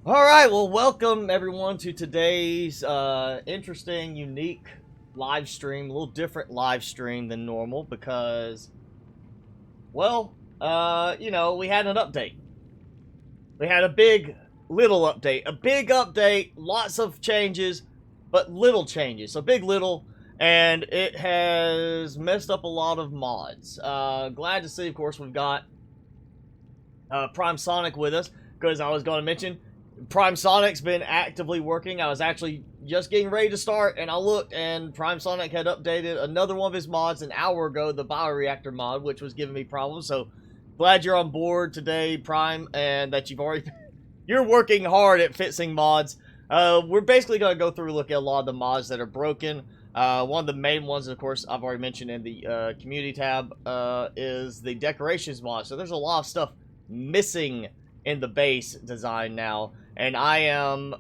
All right, well, welcome everyone to today's interesting, unique live stream. A little different live stream than normal because, well, we had an update. We had a big, little update. A big update, lots of changes, but little changes. So big, little, and it has messed up a lot of mods. Glad to see, of course, we've got Prime Sonic with us because I was going to mention Prime Sonic's been actively working. I was actually just getting ready to start, and I looked, and Prime Sonic had updated another one of his mods an hour ago, the bioreactor mod, which was giving me problems. So glad you're on board today, Prime, and that you're working hard at fixing mods. We're basically going to go through and look at a lot of the mods that are broken. One of the main ones, of course, I've already mentioned in the community tab, is the decorations mod. So there's a lot of stuff missing in the base design now, and I am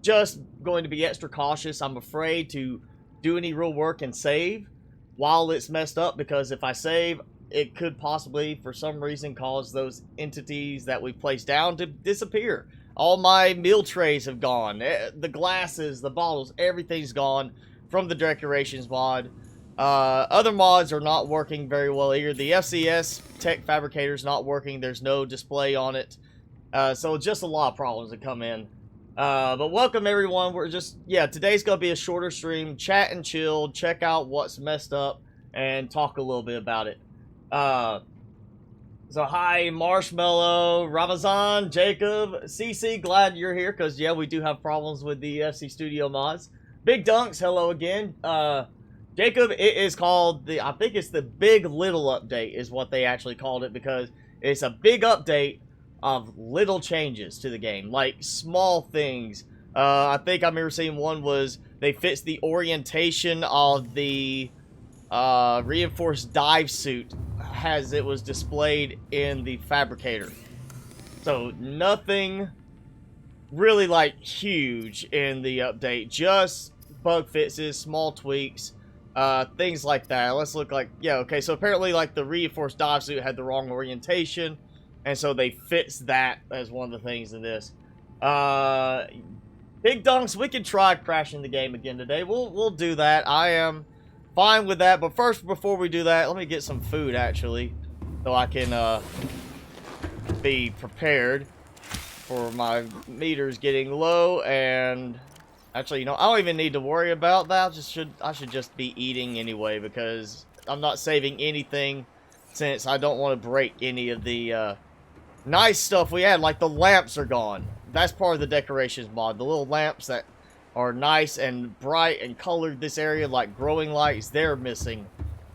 just going to be extra cautious. I'm afraid to do any real work and save while it's messed up, because if I save, it could possibly, for some reason, cause those entities that we placed down to disappear. All my meal trays have gone. The glasses, the bottles, everything's gone from the decorations mod. Other mods are not working very well either. The FCS Tech Fabricator is not working. There's no display on it. So just a lot of problems that come in. But welcome everyone. Today's going to be a shorter stream. Chat and chill. Check out what's messed up and talk a little bit about it. So hi, Marshmallow, Ramazan, Jacob, CC, glad you're here because, yeah, we do have problems with the FC Studio mods. Big Dunks, hello again. Jacob, it is called I think it's the Big Little Update is what they actually called it, because it's a big update of little changes to the game, like small things. I think I remember seeing one was they fixed the orientation of the reinforced dive suit as it was displayed in the fabricator. So nothing really like huge in the update, just bug fixes, small tweaks, things like that. Let's look like, yeah, okay, so apparently like the reinforced dive suit had the wrong orientation, and so they fixed that as one of the things in this. Big Dunks, we can try crashing the game again today. We'll do that. I am fine with that, but first, before we do that, let me get some food actually, so I can be prepared for my meters getting low. And actually, I don't even need to worry about that. I should just be eating anyway, because I'm not saving anything, since I don't want to break any of the nice stuff we had. Like the lamps are gone. That's part of the decorations mod. The little lamps that are nice and bright and colored this area like growing lights, they're missing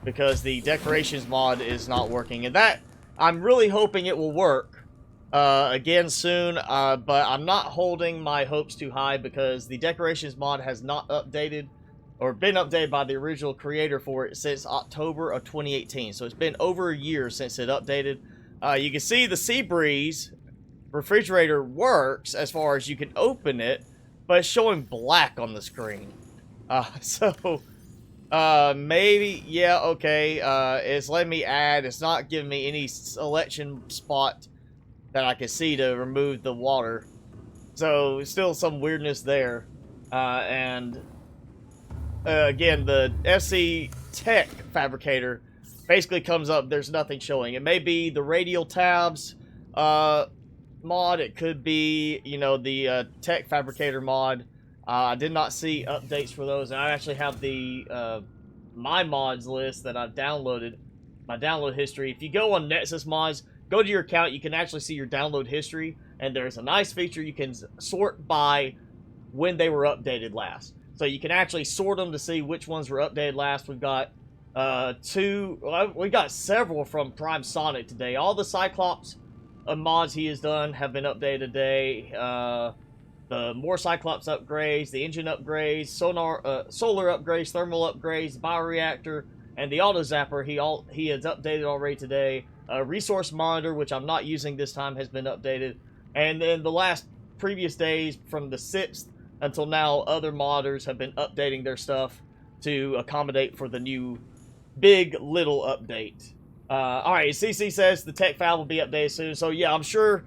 because the decorations mod is not working. And that, I'm really hoping it will work again soon, but I'm not holding my hopes too high, because the decorations mod has not updated or been updated by the original creator for it since October of 2018. So it's been over a year since it updated. You can see the Seabreeze refrigerator works as far as you can open it, but it's showing black on the screen. Maybe, yeah, okay, it's letting me add. It's not giving me any selection spot that I can see to remove the water. So, still some weirdness there. Again, the FC Tech Fabricator basically comes up, there's nothing showing. It may be the radial tabs mod. It could be, the Tech Fabricator mod. I did not see updates for those, and I actually have the my mods list that I've downloaded, my download history. If you go on Nexus Mods, go to your account, you can actually see your download history, and there's a nice feature. You can sort by when they were updated last. So you can actually sort them to see which ones were updated last. We've got we got several from Prime Sonic today. All the Cyclops mods he has done have been updated today. The more Cyclops upgrades, the engine upgrades, solar upgrades, thermal upgrades, bioreactor, and the auto zapper he has updated already today. Resource monitor, which I'm not using this time, has been updated. And then the previous days from the 6th until now, other modders have been updating their stuff to accommodate for the new Big Little update. Alright, CC says the tech file will be updated soon. So yeah, I'm sure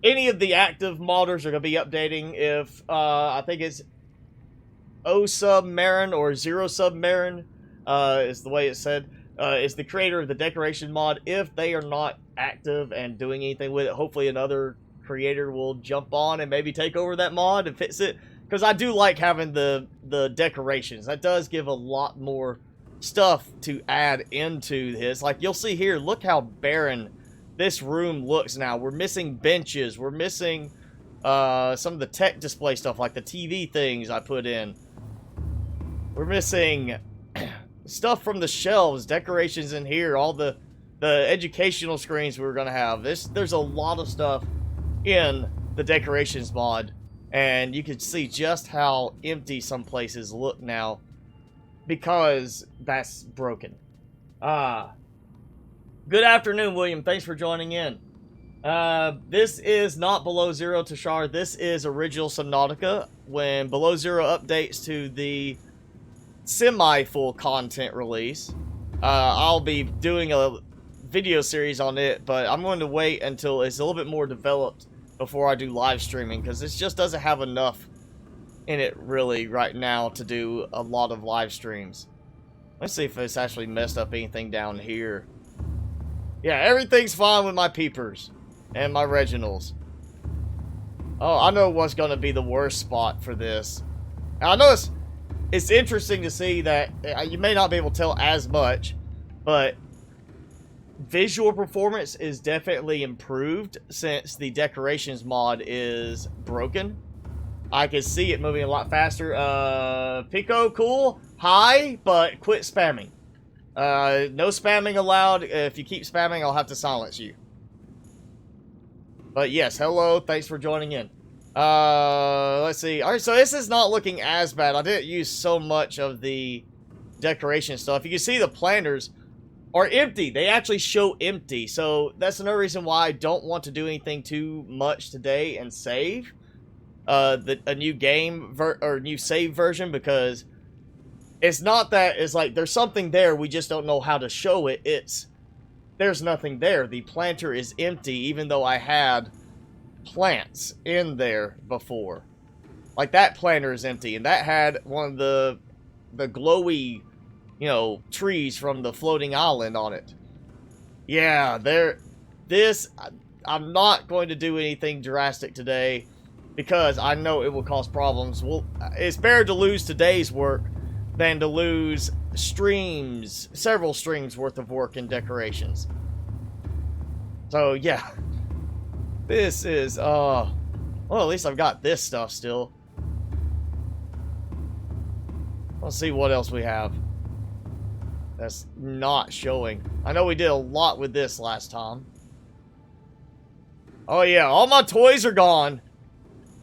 any of the active modders are going to be updating. If I think it's O Submarin or Zero Submarin is the way it's said, is the creator of the decoration mod. If they are not active and doing anything with it, hopefully another creator will jump on and maybe take over that mod and fix it. Because I do like having the decorations. That does give a lot more stuff to add into this. Like you'll see here, look how barren this room looks now. We're missing benches. We're missing some of the tech display stuff, like the TV things I put in. We're missing stuff from the shelves, decorations in here, all the educational screens we were going to have. There's a lot of stuff in the decorations mod, and you can see just how empty some places look now because that's broken. Good afternoon, William. Thanks for joining in. This is not Below Zero Tashar. This is original Subnautica. When Below Zero updates to the semi-full content release, I'll be doing a video series on it, but I'm going to wait until it's a little bit more developed before I do live streaming, because this just doesn't have enough in it really right now to do a lot of live streams. Let's see if it's actually messed up anything down here. Yeah, everything's fine with my peepers and my Reginalds. Oh, I know what's going to be the worst spot for this. Now, I know it's interesting to see that you may not be able to tell as much, but visual performance is definitely improved since the decorations mod is broken. I can see it moving a lot faster. Pico, cool. Hi, but quit spamming. No spamming allowed. If you keep spamming, I'll have to silence you. But yes, hello. Thanks for joining in. Let's see. Alright, so this is not looking as bad. I didn't use so much of the decoration stuff. You can see the planters are empty. They actually show empty. So that's another reason why I don't want to do anything too much today and save a new game or new save version, because it's not that it's like there's something there, we just don't know how to show it. It's there's nothing there. The planter is empty, even though I had plants in there before. Like that planter is empty, and that had one of the glowy, you know, trees from the floating island on it. Yeah, I'm not going to do anything drastic today because I know it will cause problems. Well, it's better to lose today's work than to lose several streams worth of work in decorations. So yeah, this is well, at least I've got this stuff still. Let's see what else we have that's not showing. I know we did a lot with this last time. Oh yeah, all my toys are gone.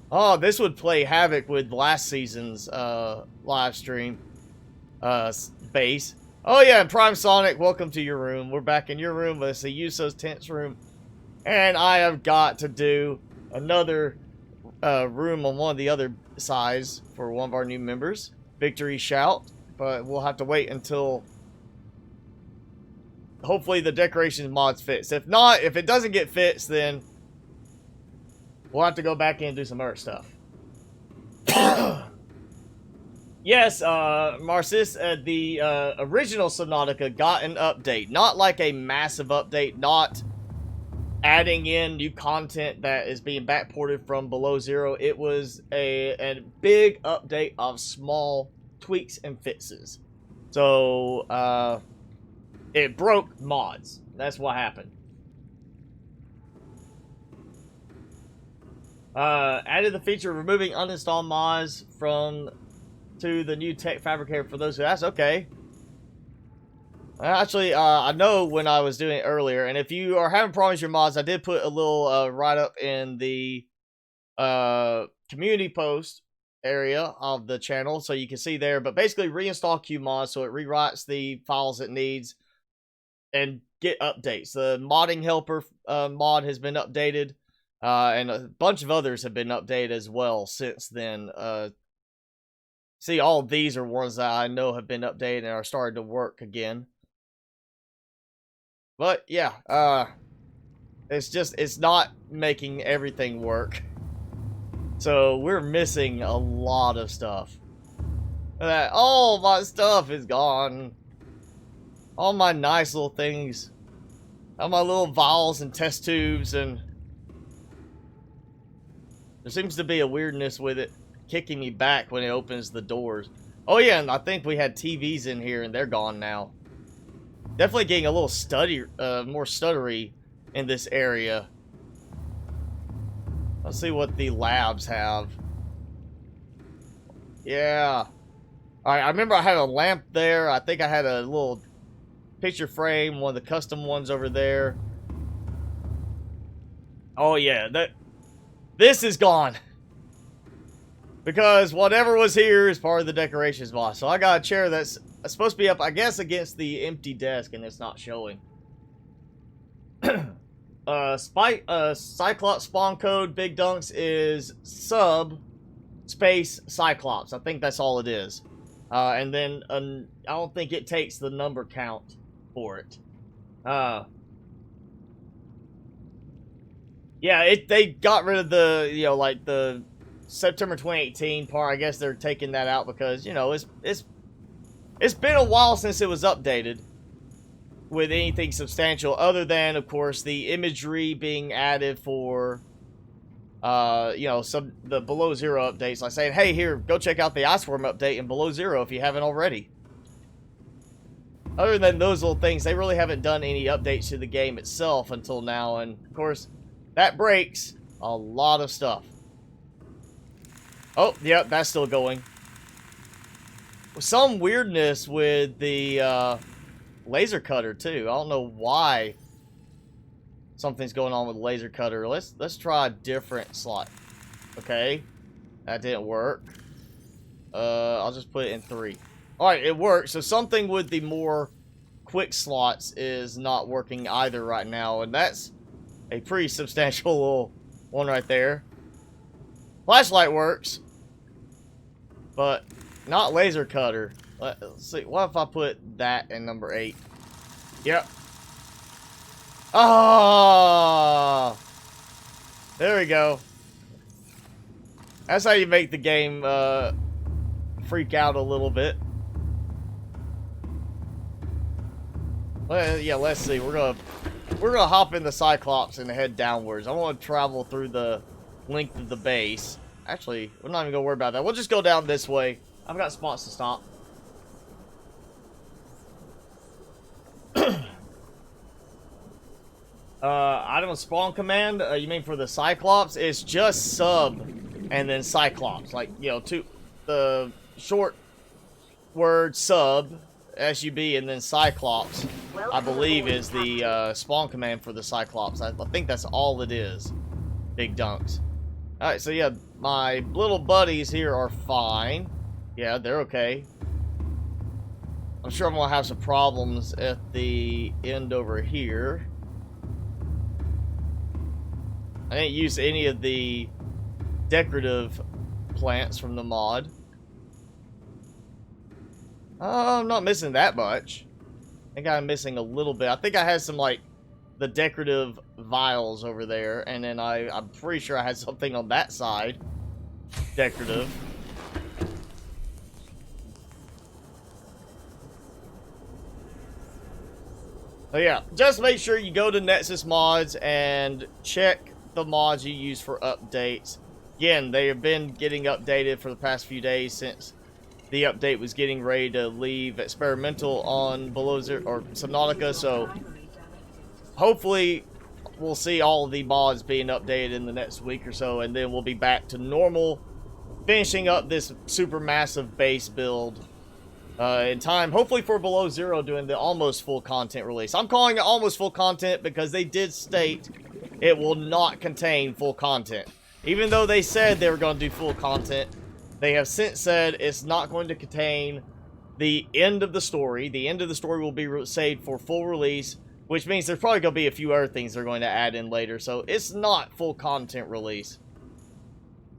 Oh, this would play havoc with last season's live stream base. Oh yeah, and Prime Sonic, welcome to your room. We're back in your room. Let's see, Yuso's tent's room. And I have got to do another room on one of the other sides for one of our new members. Victory Shout. But we'll have to wait until hopefully the decorations mods fix. If not, if it doesn't get fixed, then we'll have to go back in and do some other stuff. Yes, Marcis, the original Subnautica got an update. Not like a massive update, not adding in new content that is being backported from Below Zero. It was a big update of small tweaks and fixes. So, it broke mods. That's what happened. Added the feature of removing uninstalled mods to the new tech fabricator for those who ask. Okay. Actually, I know when I was doing it earlier, and if you are having problems with your mods, I did put a little write-up in the community post area of the channel, so you can see there. But basically, reinstall QMod so it rewrites the files it needs and get updates. The modding helper mod has been updated, and a bunch of others have been updated as well since then. See, all of these are ones that I know have been updated and are starting to work again. But, yeah, it's not making everything work. So we're missing a lot of stuff. All my stuff is gone. All my nice little things. All my little vials and test tubes, and there seems to be a weirdness with it kicking me back when it opens the doors. Oh yeah, and I think we had TVs in here and they're gone now. Definitely getting a little more stuttery in this area. Let's see what the labs have. Yeah. Alright, I remember I had a lamp there. I think I had a little picture frame, one of the custom ones over there. Oh yeah, this is gone. Because whatever was here is part of the decorations box. So I got a chair that's supposed to be up, I guess, against the empty desk, and it's not showing. Cyclops spawn code, Big Dunks, is sub space Cyclops. I think that's all it is. And then I don't think it takes the number count for it. Yeah, they got rid of the, you know, like the September 2018 part. I guess they're taking that out because, you know, it's been a while since it was updated with anything substantial, other than, of course, the imagery being added for, you know, the Below Zero updates, like saying, hey, here, go check out the Iceworm update in Below Zero if you haven't already. Other than those little things, they really haven't done any updates to the game itself until now, and, of course, that breaks a lot of stuff. Oh, yep, that's still going. Some weirdness with the laser cutter too. I don't know why something's going on with the laser cutter. Let's try a different slot. Okay, that didn't work. I'll just put it in 3. All right, it worked. So something with the more quick slots is not working either right now, and that's a pretty substantial little one right there. Flashlight works, but not laser cutter. Let's see. What if I put that in number 8? Yep. Ah! There we go. That's how you make the game freak out a little bit. Well, yeah, let's see. We're gonna hop in the Cyclops and head downwards. I want to travel through the length of the base. Actually, we're not even gonna worry about that. We'll just go down this way. I've got spots to stop. Item spawn command, you mean for the Cyclops? It's just sub and then Cyclops. Like, you know, the short word sub, S-U-B, and then Cyclops, I believe, is the spawn command for the Cyclops. I think that's all it is. Big Dunks. Alright, so yeah, my little buddies here are fine. Yeah, they're okay. I'm sure I'm gonna have some problems at the end over here. I didn't use any of the decorative plants from the mod. I'm not missing that much. I think I'm missing a little bit. I think I had some, like, the decorative vials over there, and then I'm pretty sure I had something on that side. Decorative. So yeah, just make sure you go to Nexus Mods and check the mods you use for updates. Again, they have been getting updated for the past few days since the update was getting ready to leave experimental on Below Zero or Subnautica, so hopefully we'll see all of the mods being updated in the next week or so, and then we'll be back to normal, finishing up this super massive base build in time, hopefully for Below Zero doing the almost full content release. I'm calling it almost full content because they did state it will not contain full content. Even though they said they were going to do full content, they have since said it's not going to contain the end of the story. The end of the story will be saved for full release, which means there's probably going to be a few other things they're going to add in later. So it's not full content release.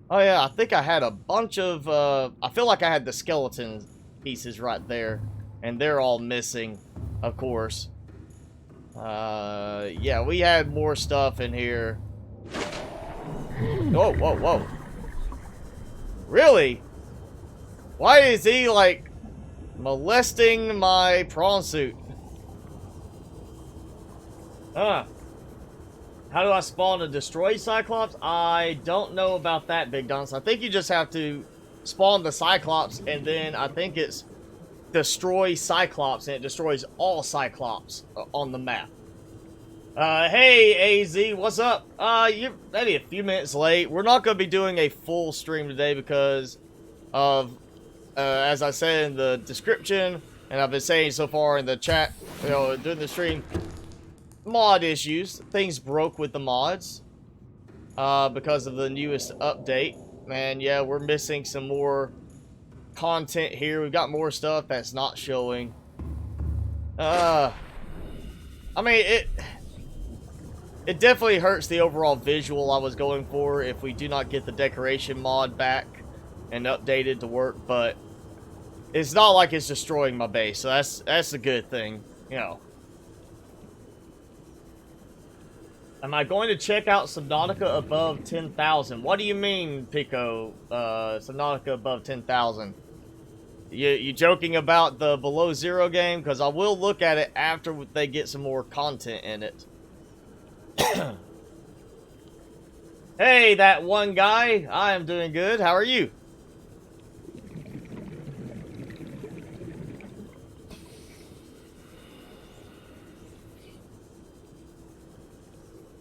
Oh yeah, I think I had a bunch of, I feel like I had the skeleton pieces right there. And they're all missing, of course. Yeah, we had more stuff in here. Whoa, whoa, whoa. Really? Why is he, like, molesting my prawn suit? How do I spawn a destroyed Cyclops? I don't know about that, Big Dunce. I think you just have to spawn the Cyclops, and then I think it's destroy Cyclops, and it destroys all Cyclops on the map. Hey, AZ, what's up? You're maybe a few minutes late. We're not going to be doing a full stream today because of, as I said in the description, and I've been saying so far in the chat, you know, during the stream, mod issues. Things broke with the mods because of the newest update. And yeah, we're missing some more content here. We've got more stuff that's not showing. I mean, it definitely hurts the overall visual I was going for if we do not get the decoration mod back and updated to work, but it's not like it's destroying my base, so that's a good thing, you know. Am I going to check out Subnautica above 10,000? What do you mean, Pico? Subnautica above 10,000? You joking about the below zero game? Because I will look at it after they get some more content in it. Hey, that one guy. I am doing good. How are you?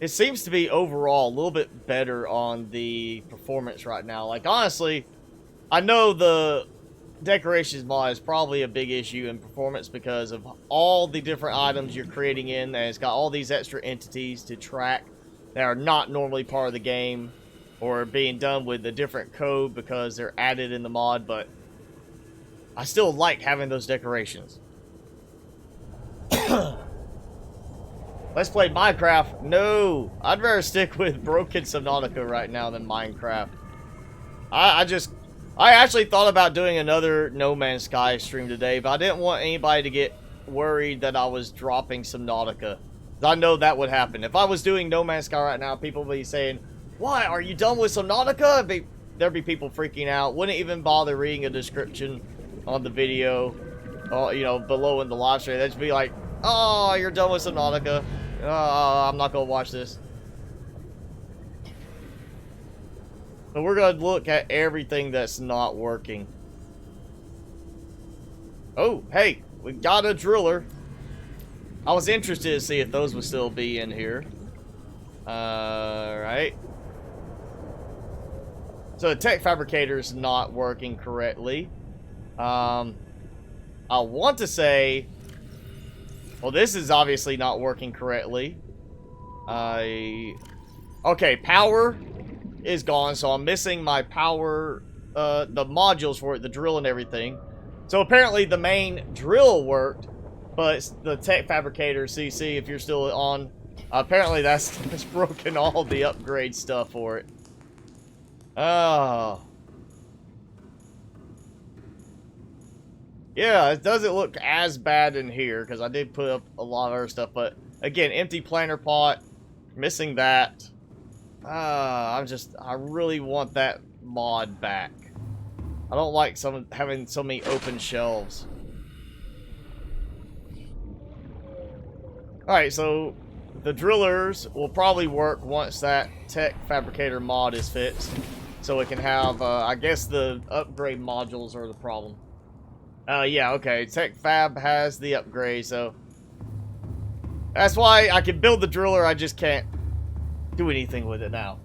It seems to be overall a little bit better on the performance right now. Like, honestly, I know the decorations mod is probably a big issue in performance because of all the different items you're creating in, and it's got all these extra entities to track that are not normally part of the game or being done with a different code because they're added in the mod, but I still like having those decorations. Let's play Minecraft. No, I'd rather stick with broken Subnautica right now than Minecraft. I actually thought about doing another No Man's Sky stream today, but I didn't want anybody to get worried that I was dropping Subnautica. I know that would happen. If I was doing No Man's Sky right now, people would be saying, "What? Are you done with Subnautica?" There'd be people freaking out. Wouldn't even bother reading a description on the video, you know, below in the live stream. They'd just be like, "Oh, you're done with Subnautica. I'm not gonna watch this." So we're gonna look at everything that's not working. Oh, hey, we got a driller. I was interested to see if those would still be in here. Right. So the tech fabricator is not working correctly. I want to say, well, this is obviously not working correctly. Okay, power is gone, so I'm missing my power, the modules for it, the drill and everything. So apparently the main drill worked, but the tech fabricator, CC, if you're still on, apparently that's broken all the upgrade stuff for it. Oh. Yeah, it doesn't look as bad in here, because I did put up a lot of other stuff, but again, empty planter pot, missing that. I really want that mod back. I don't like having so many open shelves. Alright, so the drillers will probably work once that tech fabricator mod is fixed. So it can have, I guess the upgrade modules are the problem. Yeah, okay, tech fab has the upgrade, so that's why I can build the driller, I just can't do anything with it now.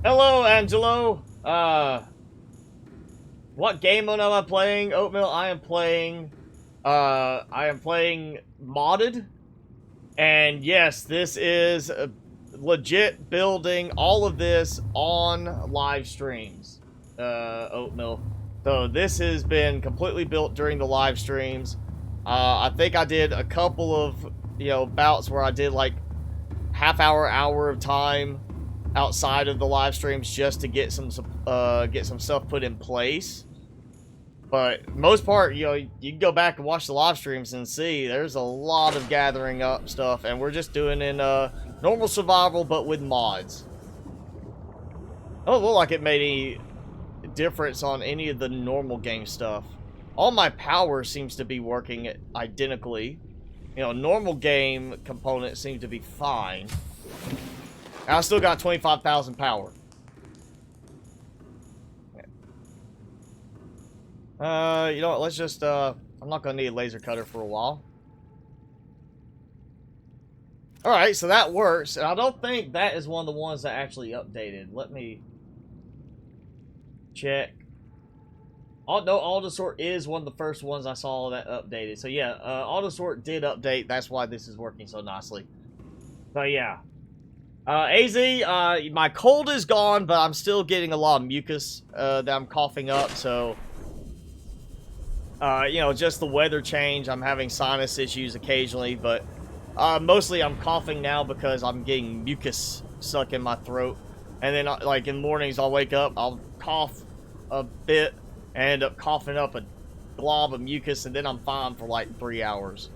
Hello, Angelo. What game mode am I playing? Oatmeal, I am playing modded. And yes, this is legit building all of this on live streams. Oatmeal. So this has been completely built during the live streams. I think I did a couple of, you know, bouts where I did like hour of time outside of the live streams just to get some stuff put in place. But most part, you know, you can go back and watch the live streams and see there's a lot of gathering up stuff, and we're just doing in normal survival, but with mods. I don't look like it made any difference on any of the normal game stuff. All my power seems to be working identically. You know, normal game components seem to be fine. And I still got 25,000 power. You know what, let's just, I'm not gonna need a laser cutter for a while. Alright, so that works, and I don't think that is one of the ones that actually updated. Let me check. Oh, no, Autosort is one of the first ones I saw that updated. So yeah, Autosort did update, that's why this is working so nicely. So yeah. AZ, my cold is gone, but I'm still getting a lot of mucus that I'm coughing up, so... you know, just the weather change. I'm having sinus issues occasionally, but mostly I'm coughing now because I'm getting mucus stuck in my throat. And then, like, in the mornings, I'll wake up, I'll cough a bit, and end up coughing up a glob of mucus, and then I'm fine for like 3 hours.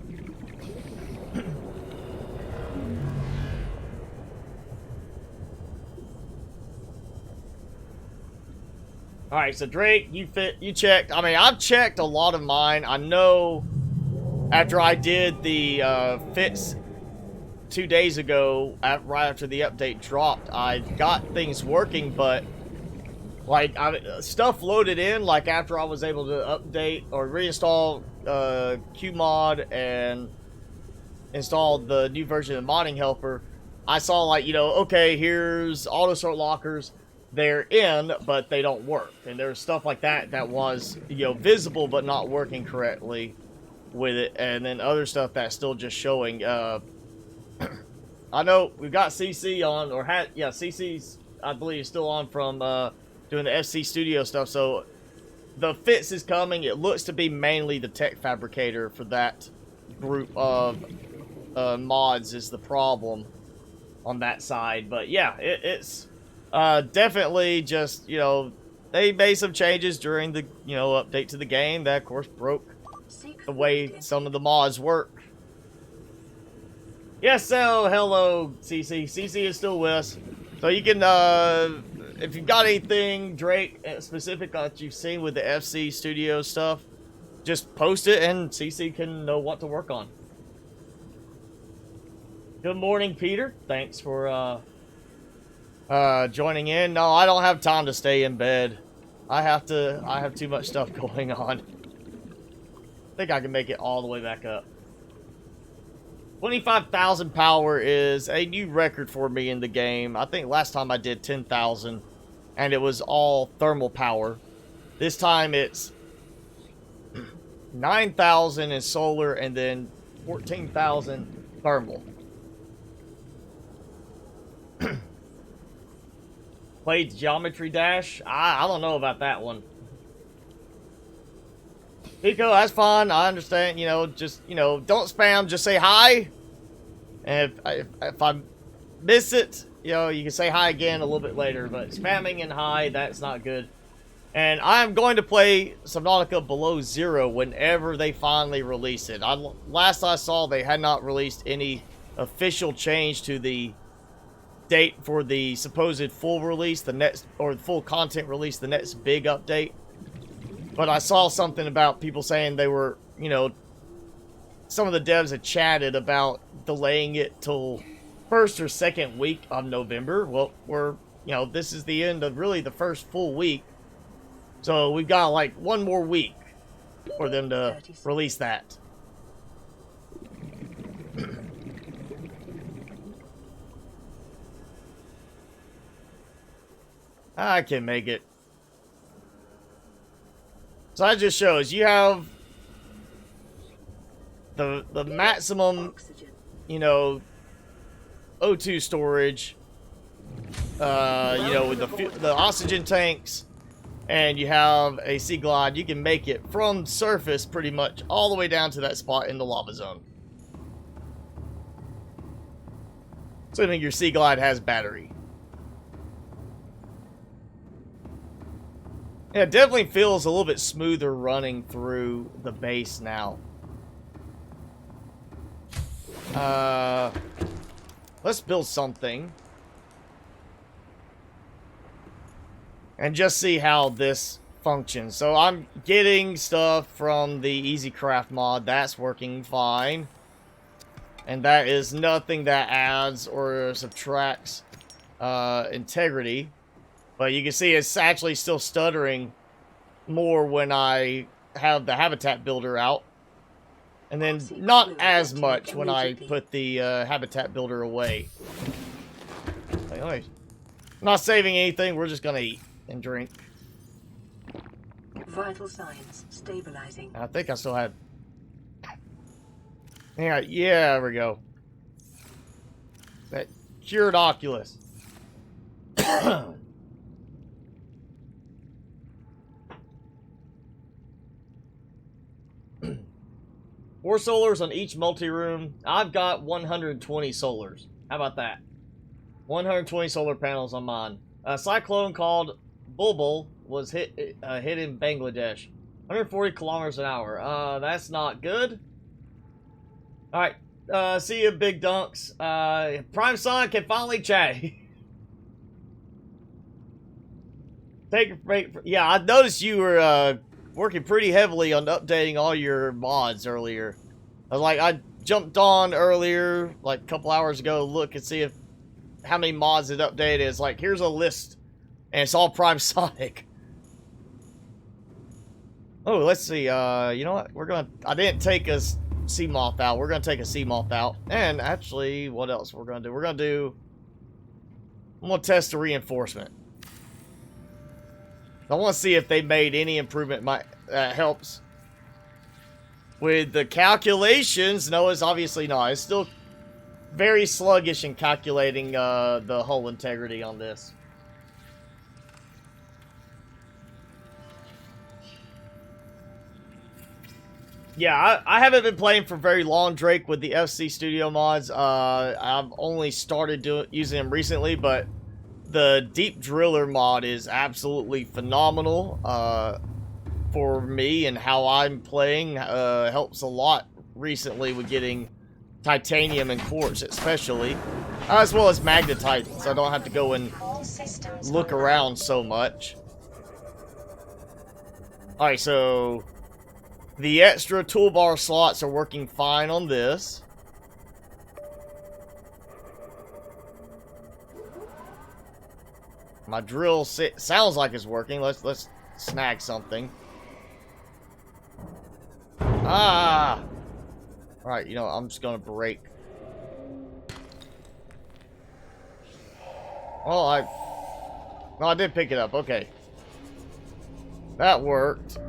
Alright, so Drake, you checked. I mean, I've checked a lot of mine. I know after I did the fits 2 days ago, right after the update dropped, I got things working, but like stuff loaded in, like after I was able to update or reinstall QMod and install the new version of Modding Helper, I saw like, you know, okay, here's auto-sort lockers. They're in, but they don't work. And there's stuff like that that was, you know, visible but not working correctly with it. And then other stuff that's still just showing. I know we've got CC on, or had, yeah, CC's, I believe, is still on from doing the FC Studio stuff. So the fix is coming. It looks to be mainly the tech fabricator for that group of mods is the problem on that side. But yeah, it's... definitely just, you know, they made some changes during the, you know, update to the game that, of course, broke the way some of the mods work. Yes, so, hello, CC. CC is still with us. So you can, if you've got anything, Drake, specific that you've seen with the FC Studio stuff, just post it and CC can know what to work on. Good morning, Peter. Thanks for, joining in. No, I don't have time to stay in bed. I have too much stuff going on. I think I can make it all the way back up. 25,000 power is a new record for me in the game. I think last time I did 10,000 and it was all thermal power. This time it's 9,000 in solar and then 14,000 thermal. Played Geometry Dash? I don't know about that one. Pico, that's fine. I understand. You know, just, you know, don't spam. Just say hi. And if I miss it, you know, you can say hi again a little bit later. But spamming and hi, that's not good. And I'm going to play Subnautica Below Zero whenever they finally release it. Last I saw, they had not released any official change to the date for the supposed full release, the next, or the full content release, the next big update. But I saw something about people saying they were, you know, some of the devs had chatted about delaying it till first or second week of November. Well, we're, you know, this is the end of really the first full week. So we've got like one more week for them to release that. I can make it. So that just shows you have the maximum, you know, O2 storage, you know, with the oxygen tanks, and you have a sea glide. You can make it from surface pretty much all the way down to that spot in the lava zone. Assuming your sea glide has battery. Yeah, it definitely feels a little bit smoother running through the base now. Let's build something. And just see how this functions. So I'm getting stuff from the Easy Craft mod. That's working fine. And that is nothing that adds or subtracts integrity. But you can see it's actually still stuttering more when I have the habitat builder out. And then not as much when I put the habitat builder away. Anyway, I'm not saving anything. We're just going to eat and drink. Vital signs stabilizing. I think I still had... Yeah, there we go. That cured Oculus. Four solars on each multi-room. I've got 120 solars. How about that? 120 solar panels on mine. A cyclone called Bulbul was hit in Bangladesh. 140 kilometers an hour. That's not good. Alright. See you, Big Dunks. Prime Son can finally chat. Take a break. Yeah, I noticed you were working pretty heavily on updating all your mods earlier. I jumped on earlier, like a couple hours ago, to look and see if how many mods it updated. It's like, here's a list, and it's all Prime Sonic. Oh, let's see. You know what? I didn't take a sea moth out. We're gonna take a sea moth out. And actually, what else we're gonna do? I'm gonna test the reinforcement. I want to see if they made any improvement that helps with the calculations. No, it's obviously not. It's still very sluggish in calculating the hull integrity on this. Yeah, I haven't been playing for very long, Drake, with the FC Studio mods. I've only started using them recently, but the Deep Driller mod is absolutely phenomenal for me and how I'm playing. Helps a lot recently with getting titanium and quartz, especially, as well as magnetite, so I don't have to go and look around so much. Alright, so the extra toolbar slots are working fine on this. My drill sounds like it's working. Let's snag something. Ah! Alright, you know, I'm just gonna break. Oh, no, I did pick it up. Okay. That worked.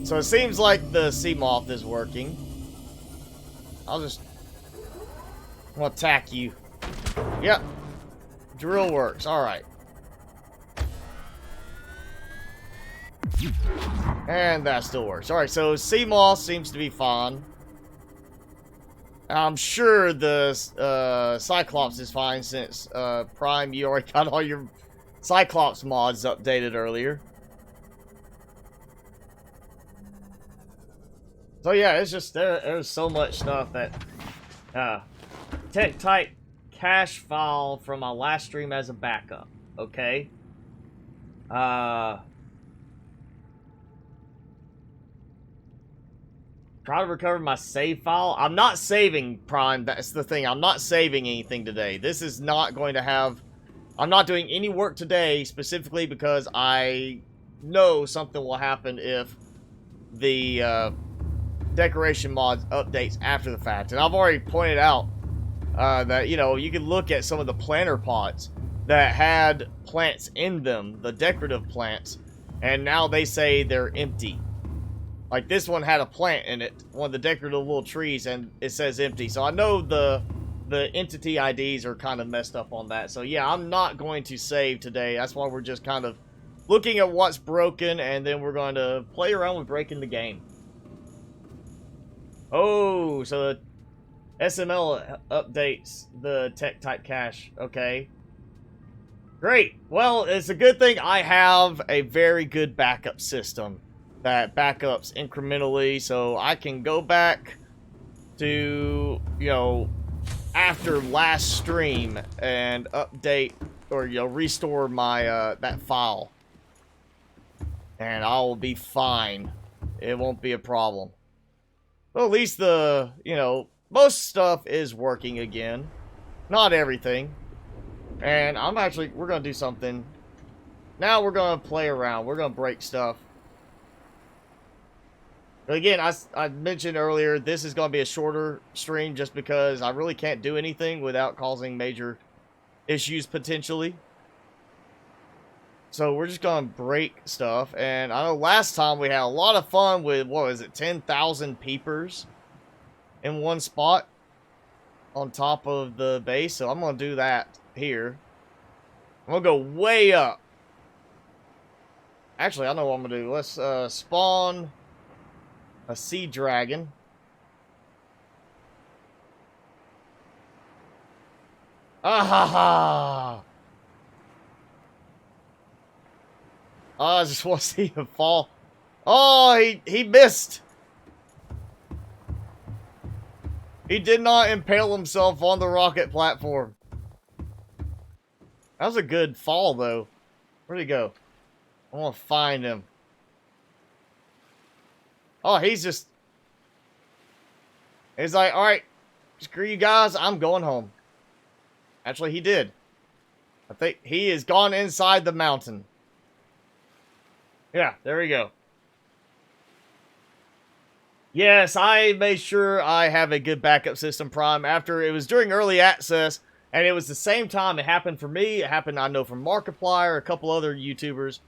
So it seems like the sea moth is working. I'm gonna attack you. Yep. Drill works. Alright. And that still works. Alright, so sea moth seems to be fine. I'm sure the Cyclops is fine since Prime, you already got all your Cyclops mods updated earlier. So yeah, it's just there's so much stuff that tech type cache file from my last stream as a backup. Okay. Try to recover my save file. I'm not saving, Prime. That's the thing. I'm not saving anything today. This is not going to have... I'm not doing any work today specifically because I know something will happen if the decoration mods updates after the fact. And I've already pointed out that, you know, you can look at some of the planter pots that had plants in them, the decorative plants, and now they say they're empty. Like, this one had a plant in it, one of the decorative little trees, and it says empty. So I know the entity IDs are kind of messed up on that. So yeah, I'm not going to save today. That's why we're just kind of looking at what's broken, and then we're going to play around with breaking the game. Oh, so the SML updates the tech type cache. Okay. Great. Well, it's a good thing I have a very good backup system that backups incrementally, so I can go back to, you know, after last stream and update or, you know, restore my, that file. And I'll be fine. It won't be a problem. Well, at least the, you know, most stuff is working again. Not everything. And we're going to do something. Now we're going to play around. We're going to break stuff. But again, I mentioned earlier, this is going to be a shorter stream just because I really can't do anything without causing major issues potentially. So we're just going to break stuff. And I know last time we had a lot of fun with, what was it, 10,000 peepers in one spot on top of the base. So I'm going to do that here. I'm going to go way up. Actually, I know what I'm going to do. Let's spawn a sea dragon. Ah ha ha! Oh, I just want to see him fall. Oh, he missed. He did not impale himself on the rocket platform. That was a good fall, though. Where'd he go? I want to find him. Oh, he's like, alright, screw you guys, I'm going home. Actually, he did. I think he has gone inside the mountain. Yeah, there we go. Yes, I made sure I have a good backup system, Prime, after it was during early access, and it was the same time it happened for me. It happened, I know, from Markiplier, a couple other YouTubers.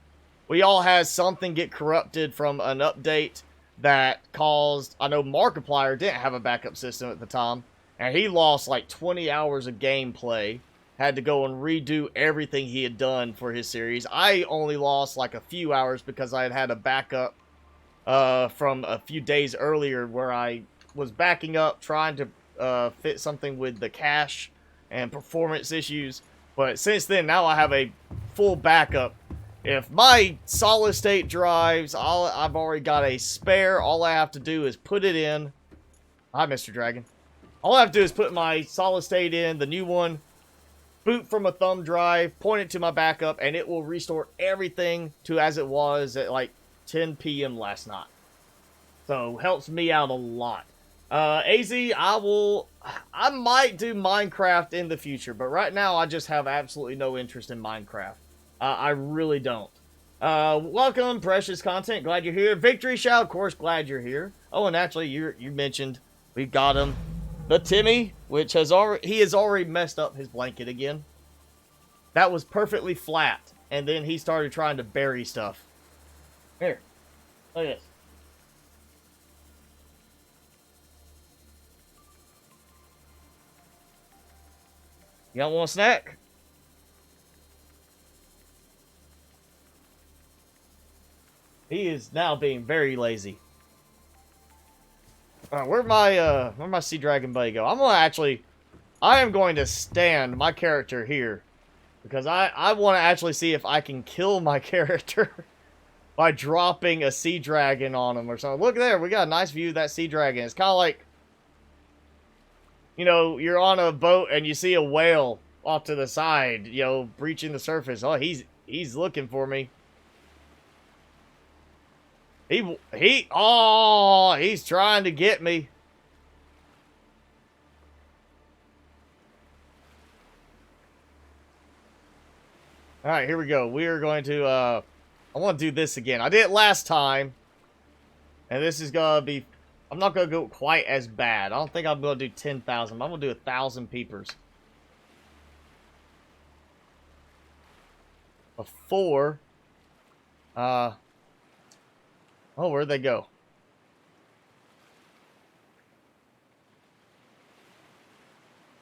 We all had something get corrupted from an update that caused, I know Markiplier didn't have a backup system at the time, and he lost like 20 hours of gameplay. Had to go and redo everything he had done for his series. I only lost like a few hours because I had had a backup from a few days earlier where I was backing up trying to fit something with the cache and performance issues. But since then, now I have a full backup. If my solid state drives, I've already got a spare. All I have to do is put it in. Hi, Mr. Dragon. All I have to do is put my solid state in, the new one, boot from a thumb drive, point it to my backup, and it will restore everything to as it was at like 10 p.m. last night. So, helps me out a lot. AZ, I might do Minecraft in the future, but right now I just have absolutely no interest in Minecraft. I really don't. Welcome, Precious Content. Glad you're here. Victory Shout, of course, glad you're here. Oh, and actually, you mentioned we got him. The Timmy, which has already messed up his blanket again. That was perfectly flat, and then he started trying to bury stuff. Here, look at this. You don't want a snack? He is now being very lazy. Where'd my Sea Dragon buddy go? I am going to stand my character here. Because I want to actually see if I can kill my character by dropping a Sea Dragon on him or something. Look there, we got a nice view of that Sea Dragon. It's kind of like, you know, you're on a boat and you see a whale off to the side, you know, breaching the surface. Oh, he's looking for me. He's trying to get me. Alright, here we go. We are going to, I want to do this again. I did it last time. And this is going to be, I'm not going to go quite as bad. I don't think I'm going to do 10,000. I'm going to do 1,000 peepers. Before, oh, where'd they go?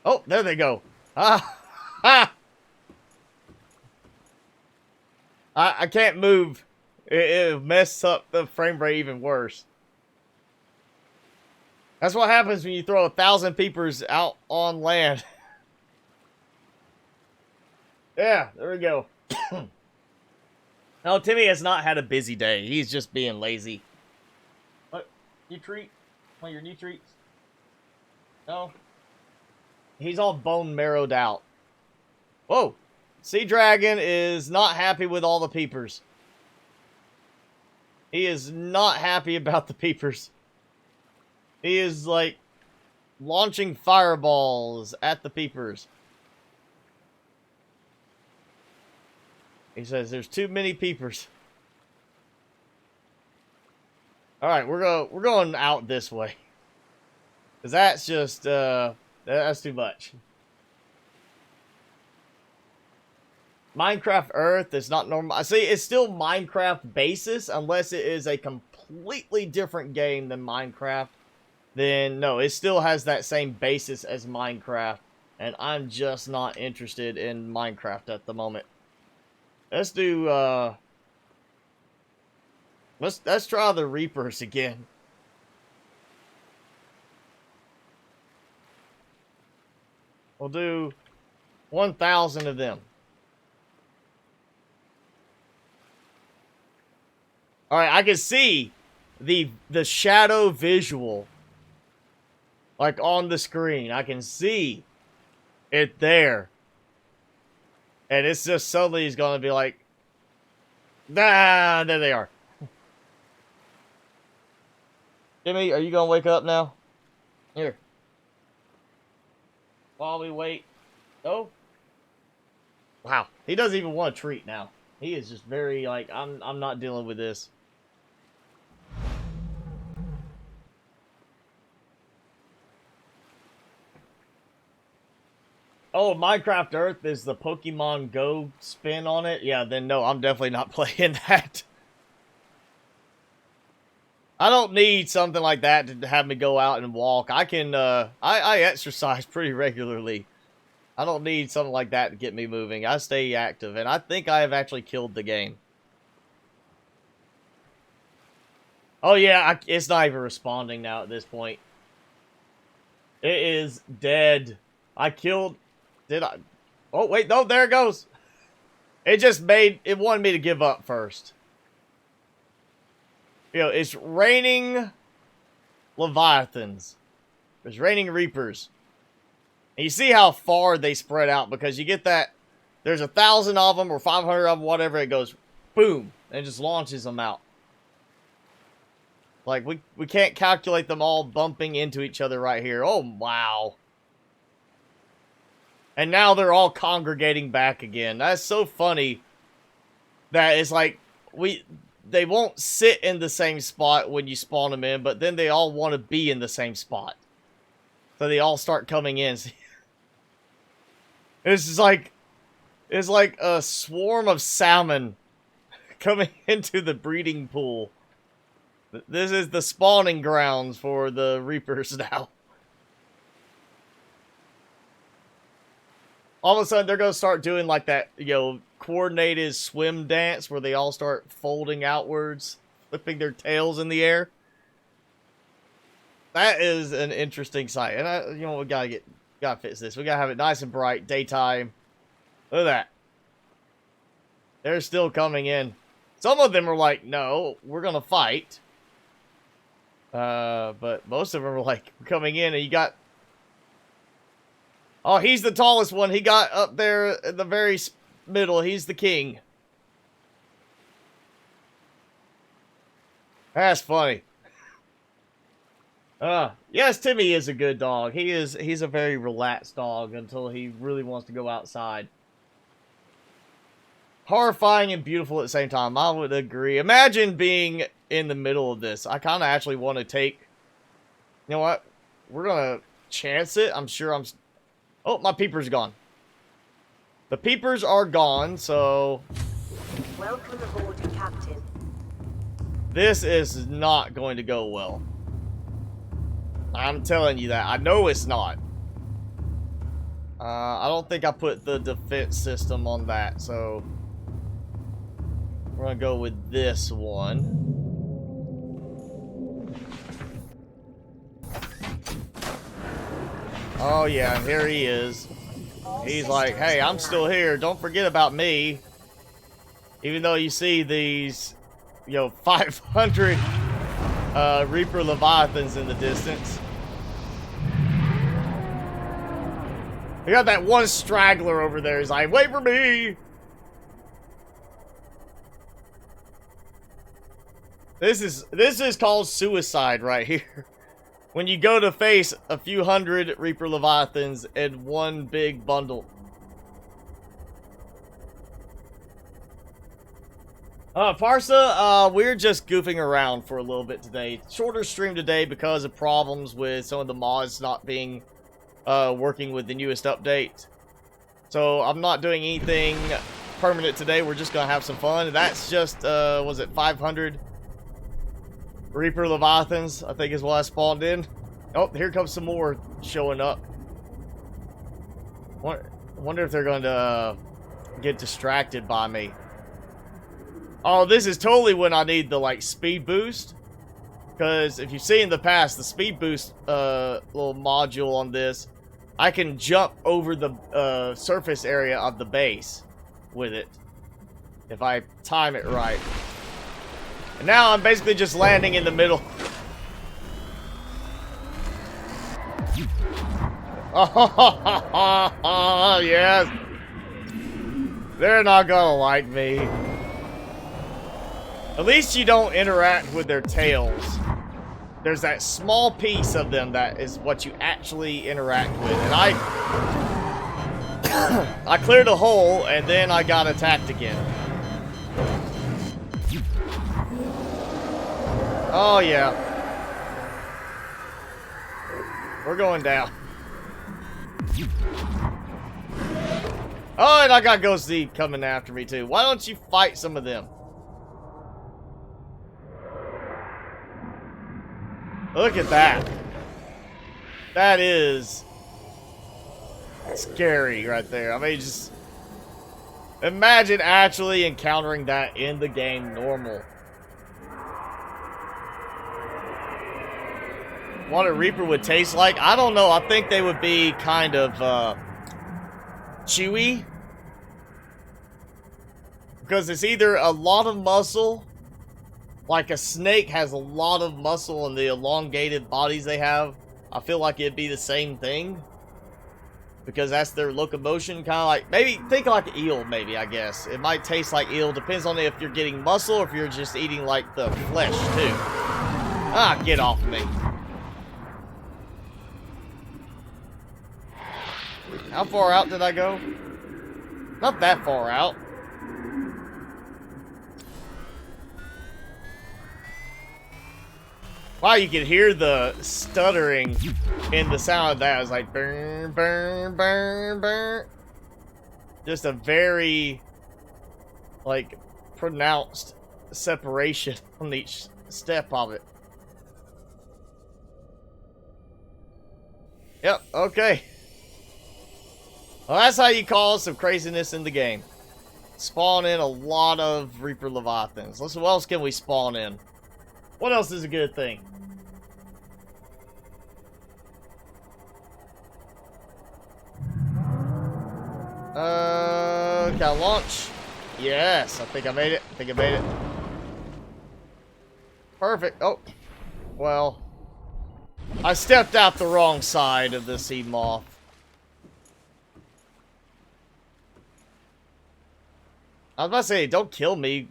Oh, there they go. Ah, ha! I can't move. It messes up the frame rate even worse. That's what happens when you throw 1,000 peepers out on land. Yeah, there we go. No, Timmy has not had a busy day. He's just being lazy. What? You treat? One of your new treats? No? He's all bone marrowed out. Whoa! Sea Dragon is not happy with all the peepers. He is not happy about the peepers. He is, like, launching fireballs at the peepers. He says there's too many peepers. Alright, we're going out this way. Cause that's just that's too much. Minecraft Earth is not normal. I see it's still Minecraft basis unless it is a completely different game than Minecraft. Then no, it still has that same basis as Minecraft, and I'm just not interested in Minecraft at the moment. Let's do let's try the Reapers again. We'll do 1,000 of them. Alright, I can see the shadow visual. Like on the screen. I can see it there. And it's just suddenly he's gonna be like, ah, there they are. Jimmy, are you gonna wake up now? Here. While we wait. No? Wow. He doesn't even want a treat now. He is just very like, I'm not dealing with this. Oh, Minecraft Earth is the Pokemon Go spin on it? Yeah, then no, I'm definitely not playing that. I don't need something like that to have me go out and walk. I can, I exercise pretty regularly. I don't need something like that to get me moving. I stay active, and I think I have actually killed the game. Oh yeah, it's not even responding now at this point. It is dead. I killed... Did I? Oh, wait, no, there it goes. It just it wanted me to give up first. You know, it's raining Leviathans. It's raining Reapers. And you see how far they spread out because you get that, there's 1,000 of them or 500 of them, whatever, it goes, boom, and it just launches them out. Like, we can't calculate them all bumping into each other right here. Oh, wow. And now they're all congregating back again. That's so funny that it's like, they won't sit in the same spot when you spawn them in, but then they all want to be in the same spot. So they all start coming in. It's like a swarm of salmon coming into the breeding pool. This is the spawning grounds for the Reapers now. All of a sudden, they're going to start doing like that, you know, coordinated swim dance where they all start folding outwards, flipping their tails in the air. That is an interesting sight. And, you know, we gotta fix this. We gotta have it nice and bright, daytime. Look at that. They're still coming in. Some of them are like, no, we're going to fight. But most of them are like coming in and you got... Oh, he's the tallest one. He got up there in the very middle. He's the king. That's funny. Yes, Timmy is a good dog. He's a very relaxed dog until he really wants to go outside. Horrifying and beautiful at the same time. I would agree. Imagine being in the middle of this. I kind of actually want to take... You know what? We're going to chance it. I'm sure I'm... Oh, my peeper's gone. The peepers are gone, so... Welcome aboard, Captain. This is not going to go well. I'm telling you that. I know it's not. I don't think I put the defense system on that, so... We're gonna go with this one. Oh yeah, here he is. He's like, hey, I'm still here. Don't forget about me. Even though you see these, 500 Reaper Leviathans in the distance. We got that one straggler over there. He's like, wait for me. This is called suicide right here. When you go to face a few hundred Reaper Leviathans in one big bundle. Parsa, we're just goofing around for a little bit today. Shorter stream today because of problems with some of the mods not being, working with the newest update. So, I'm not doing anything permanent today. We're just gonna have some fun. That's just, was it 500 Reaper Leviathans, I think is what I spawned in. Oh, here comes some more showing up. Wonder if they're going to get distracted by me. Oh, this is totally when I need the, like, speed boost. Because if you've seen in the past, the speed boost little module on this, I can jump over the surface area of the base with it. If I time it right. And now I'm basically just landing in the middle. Oh, yes. They're not gonna like me. At least you don't interact with their tails. There's that small piece of them that is what you actually interact with. And I cleared a hole and then I got attacked again. Oh, yeah. We're going down. Oh, and I got Ghosty coming after me, too. Why don't you fight some of them? Look at that. That is scary right there. I mean, just imagine actually encountering that in the game normal. What a Reaper would taste like? I don't know. I think they would be kind of chewy. Because it's either a lot of muscle, like a snake has a lot of muscle and the elongated bodies they have. I feel like it'd be the same thing. Because that's their locomotion, kind of like, maybe, think like eel, maybe, I guess. It might taste like eel. Depends on if you're getting muscle or if you're just eating, like, the flesh, too. Ah, get off me. How far out did I go? Not that far out. Wow, you could hear the stuttering in the sound of that. It was like burn, burn, burn, burn. Just a very, like, pronounced separation on each step of it. Yep, okay. Well, that's how you call some craziness in the game. Spawn in a lot of Reaper Leviathans. Let's, what else can we spawn in? What else is a good thing? Can I launch? Yes, I think I made it. I think I made it. Perfect. Oh, well. I stepped out the wrong side of the sea moth. I was about to say, don't kill me.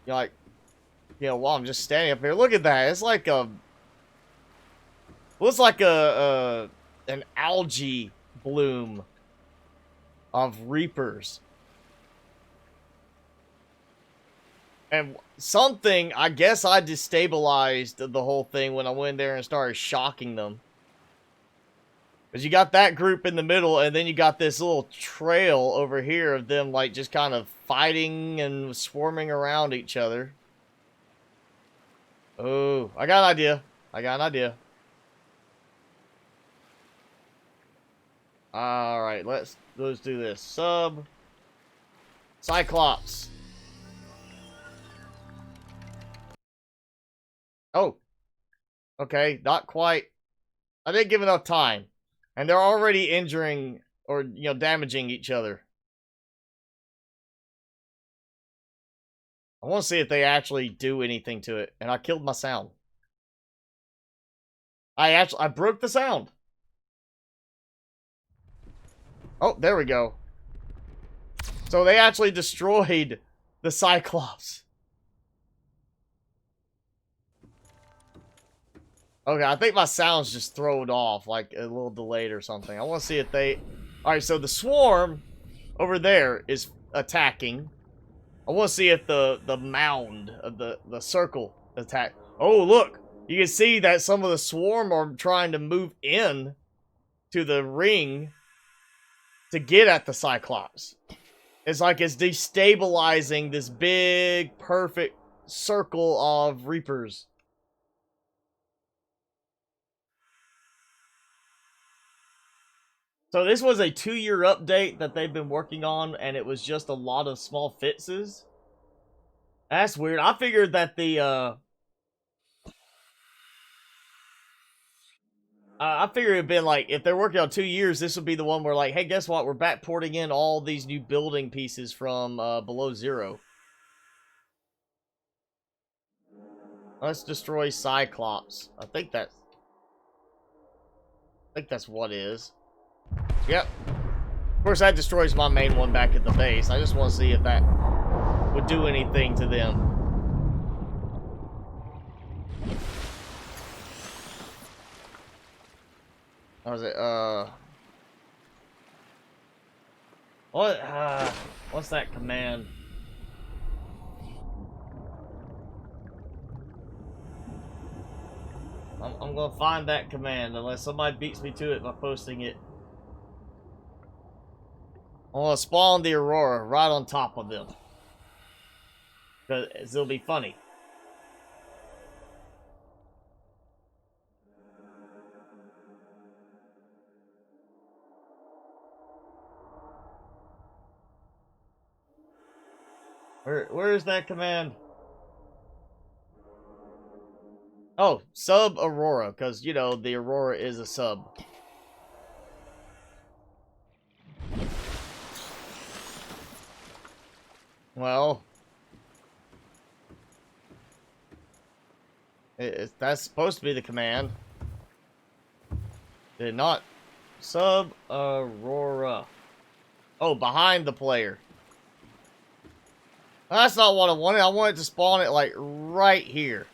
You're like, while I'm just standing up here. Look at that. It's like a... looks like an algae bloom of reapers. And something, I guess I destabilized the whole thing when I went there and started shocking them. Because you got that group in the middle, and then you got this little trail over here of them, like, just kind of fighting and swarming around each other. Oh, I got an idea. I got an idea. Alright, let's do this. Cyclops. Oh. Okay, not quite. I didn't give enough time. And they're already injuring or, damaging each other. I want to see if they actually do anything to it. And I killed my sound. I broke the sound. Oh, there we go. So they actually destroyed the Cyclops. Okay, I think my sound's just thrown off, like a little delayed or something. I want to see if they... Alright, so the swarm over there is attacking. I want to see if the mound of the circle attack. Oh, look! You can see that some of the swarm are trying to move in to the ring to get at the Cyclops. It's like it's destabilizing this big, perfect circle of Reapers. So this was a 2-year update that they've been working on, and it was just a lot of small fixes. That's weird. I figured that I figured it'd been like, if they're working on 2 years, this would be the one where like, hey, guess what? We're back porting in all these new building pieces from below zero. Let's destroy Cyclops. I think that's what it is. Yep. Of course, that destroys my main one back at the base. I just want to see if that would do anything to them. How was it? What? What's that command? I'm gonna find that command unless somebody beats me to it by posting it. I'm gonna spawn the Aurora right on top of them. Because it'll be funny. Where is that command? Oh, sub Aurora, because, you know, the Aurora is a sub. Well, that's supposed to be the command. Did not. Sub Aurora. Oh, behind the player. That's not what I wanted. I wanted to spawn it, like, right here.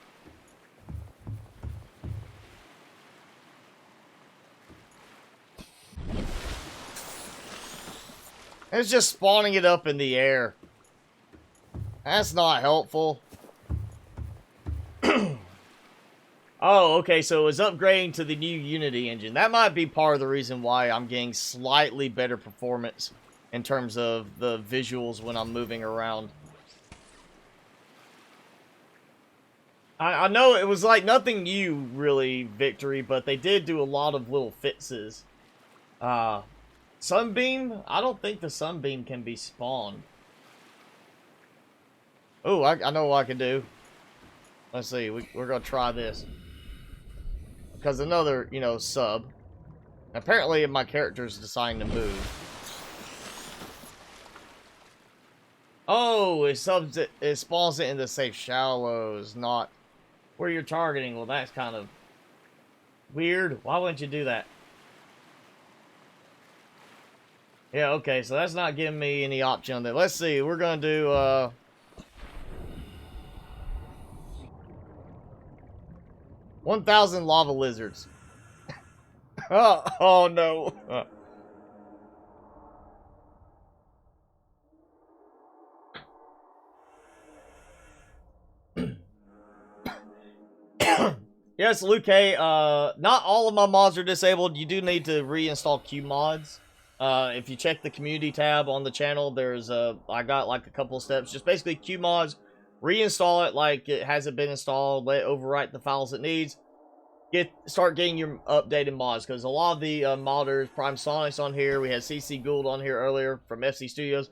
It's just spawning it up in the air. That's not helpful. Oh, okay, so it was upgrading to the new Unity engine. That might be part of the reason why I'm getting slightly better performance in terms of the visuals when I'm moving around. I know it was like nothing new, really, Victory, but they did do a lot of little fixes. Sunbeam? I don't think the Sunbeam can be spawned. Oh, I know what I can do. Let's see, we're going to try this. Because another, you know, sub. Apparently my character's deciding to move. Oh, it spawns it in the safe shallows, not where you're targeting. Well, that's kind of weird. Why wouldn't you do that? Yeah, okay, so that's not giving me any option on that. Let's see, we're going to do, 1,000 lava lizards. Oh no. Yes, Luke, not all of my mods are disabled. You do need to reinstall Q mods. If you check the community tab on the channel, there's I got like a couple of steps. Just basically Q mods, reinstall it like it hasn't been installed, let it overwrite the files it needs. Start getting your updated mods, because a lot of the modders, Prime Sonic's on here, we had CC Gould on here earlier from FC Studios.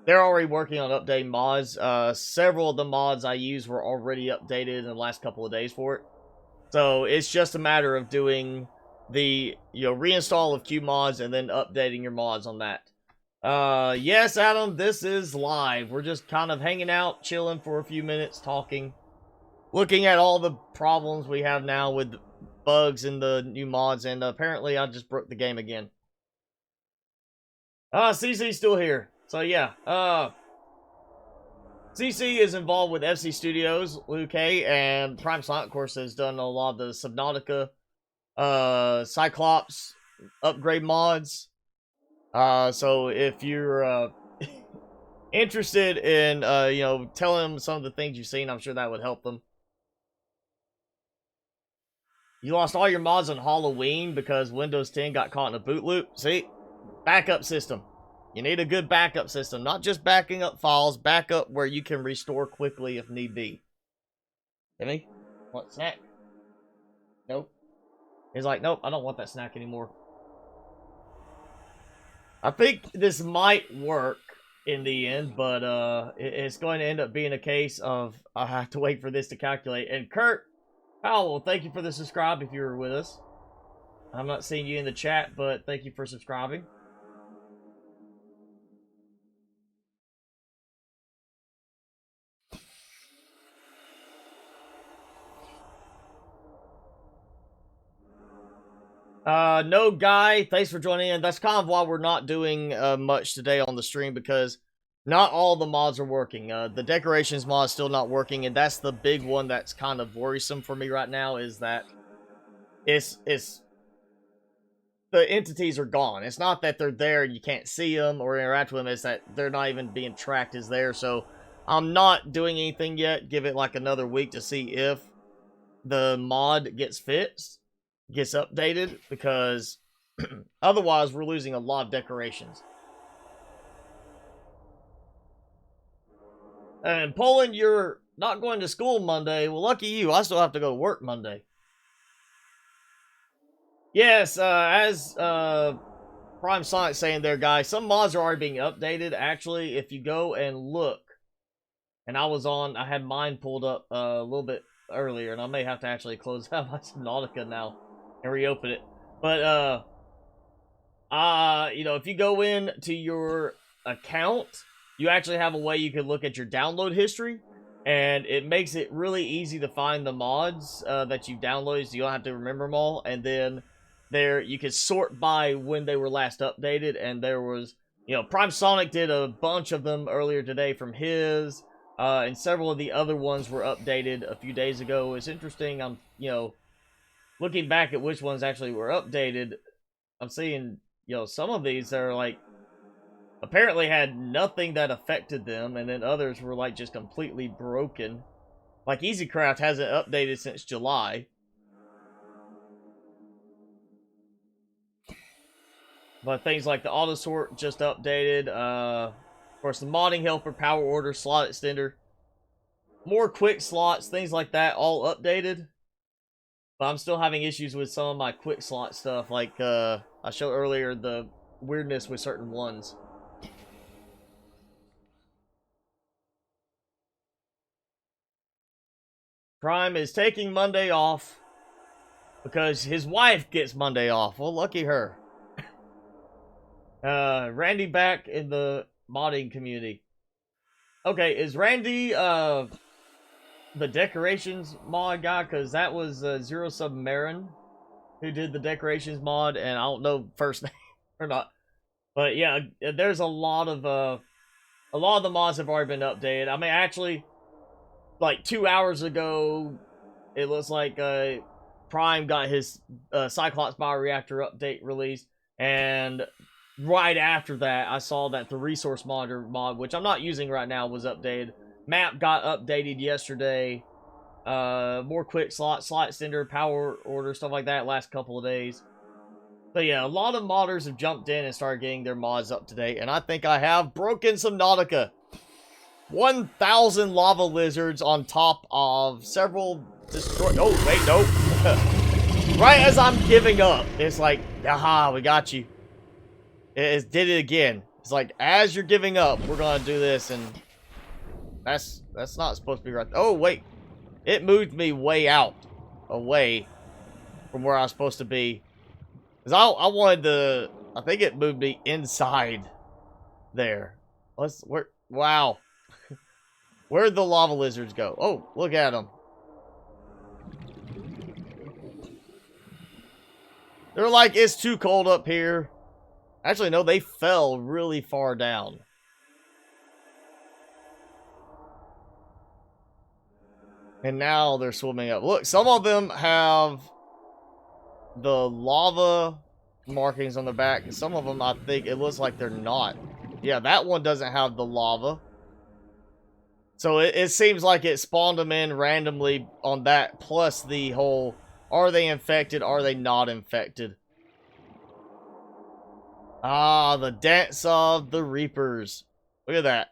They're already working on updating mods. Several of the mods I use were already updated in the last couple of days for it. So it's just a matter of doing the reinstall of QMods and then updating your mods on that. Yes, Adam, this is live. We're just kind of hanging out, chilling for a few minutes, talking, looking at all the problems we have now with bugs in the new mods, and apparently I just broke the game again. CC's still here. So yeah, CC is involved with FC Studios, Luke K, and Prime Sonic, of course, has done a lot of the Subnautica, Cyclops upgrade mods. So if you're interested in telling them some of the things you've seen, I'm sure that would help them. You lost all your mods on Halloween because Windows 10 got caught in a boot loop. See? Backup system. You need a good backup system. Not just backing up files, backup where you can restore quickly if need be. Timmy? Want snack? Nope. He's like, nope, I don't want that snack anymore. I think this might work in the end, but it's going to end up being a case of I have to wait for this to calculate. And Kurt Powell, thank you for the subscribe if you were with us. I'm not seeing you in the chat, but thank you for subscribing. No, Guy, thanks for joining in. That's kind of why we're not doing much today on the stream, because not all the mods are working. The decorations mod is still not working, and that's the big one that's kind of worrisome for me right now, is that it's the entities are gone. It's not that they're there and you can't see them or interact with them, it's that they're not even being tracked as there. So I'm not doing anything yet. Give it like another week to see if the mod gets fixed, gets updated, because otherwise we're losing a lot of decorations. And Poland, you're not going to school Monday. Well, lucky you. I still have to go to work Monday. Yes, as Prime Sonic saying there, guys, some mods are already being updated. Actually, if you go and look, and I had mine pulled up a little bit earlier, and I may have to actually close out my Subnautica now and reopen it. But if you go in to your account, you actually have a way you can look at your download history, and it makes it really easy to find the mods that you downloaded, so you don't have to remember them all. And then there you can sort by when they were last updated, and there was, Prime Sonic did a bunch of them earlier today from his, and several of the other ones were updated a few days ago. It's interesting, I'm, looking back at which ones actually were updated, I'm seeing, some of these are like, apparently had nothing that affected them, and then others were like just completely broken. Like EasyCraft hasn't updated since July. But things like the auto sort just updated. Of course, the modding helper, power order, slot extender, more quick slots, things like that, all updated. But I'm still having issues with some of my quick slot stuff, like I showed earlier, the weirdness with certain ones. Prime is taking Monday off because his wife gets Monday off. Well, lucky her. Randy back in the modding community. Okay, is Randy the decorations mod guy? Because that was Zero Submarine who did the decorations mod, and I don't know first name or not. But yeah, there's a lot of the mods have already been updated. I mean, actually, like 2 hours ago, it looks like Prime got his Cyclops bioreactor update released, and right after that, I saw that the resource mod, which I'm not using right now, was updated. Map got updated yesterday. More quick slot extender, power order, stuff like that last couple of days. But yeah, a lot of modders have jumped in and started getting their mods up to date, and I think I have broken Subnautica. 1,000 lava lizards on top of several destroyed. Oh, wait, nope. Right as I'm giving up, it's like, aha, we got you. It did it again. It's like, as you're giving up, we're gonna do this, and that's not supposed to be right. Oh, wait. It moved me way out, away from where I was supposed to be. Because I wanted to... I think it moved me inside there. Wow. Where'd the lava lizards go? Oh, look at them. They're like, it's too cold up here. Actually, no, they fell really far down. And now they're swimming up. Look, some of them have the lava markings on the back. And some of them, I think, it looks like they're not. Yeah, that one doesn't have the lava. So it seems like it spawned them in randomly on that. Plus the whole, are they infected? Are they not infected? Ah, the dance of the Reapers. Look at that.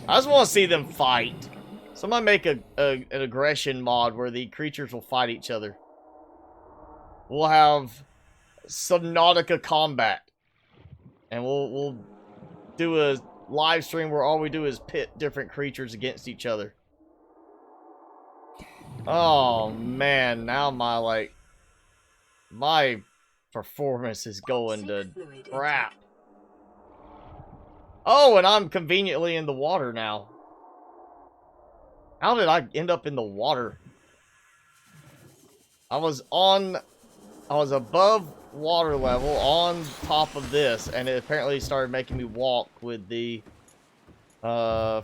I just want to see them fight. Somebody make an aggression mod where the creatures will fight each other. We'll have Subnautica combat. And we'll do a live stream where all we do is pit different creatures against each other. Oh man, now my performance is going to crap. Oh, and I'm conveniently in the water now. How did I end up in the water? I was above water level on top of this, and it apparently started making me walk with the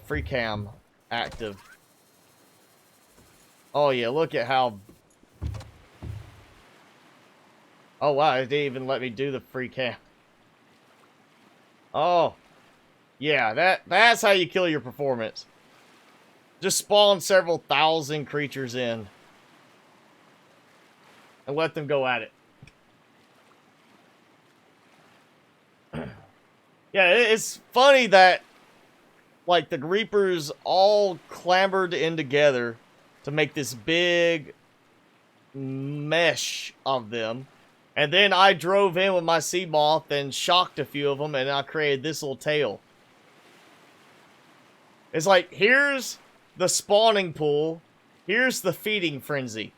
free cam active. Oh yeah, look at how... Oh wow, it didn't even let me do the free cam. Oh. Yeah, that's how you kill your performance. Just spawn several thousand creatures in. And let them go at it. Yeah, it's funny that, like, the Reapers all clambered in together to make this big mesh of them. And then I drove in with my sea moth and shocked a few of them, and I created this little tail. It's like, here's the spawning pool. Here's the feeding frenzy.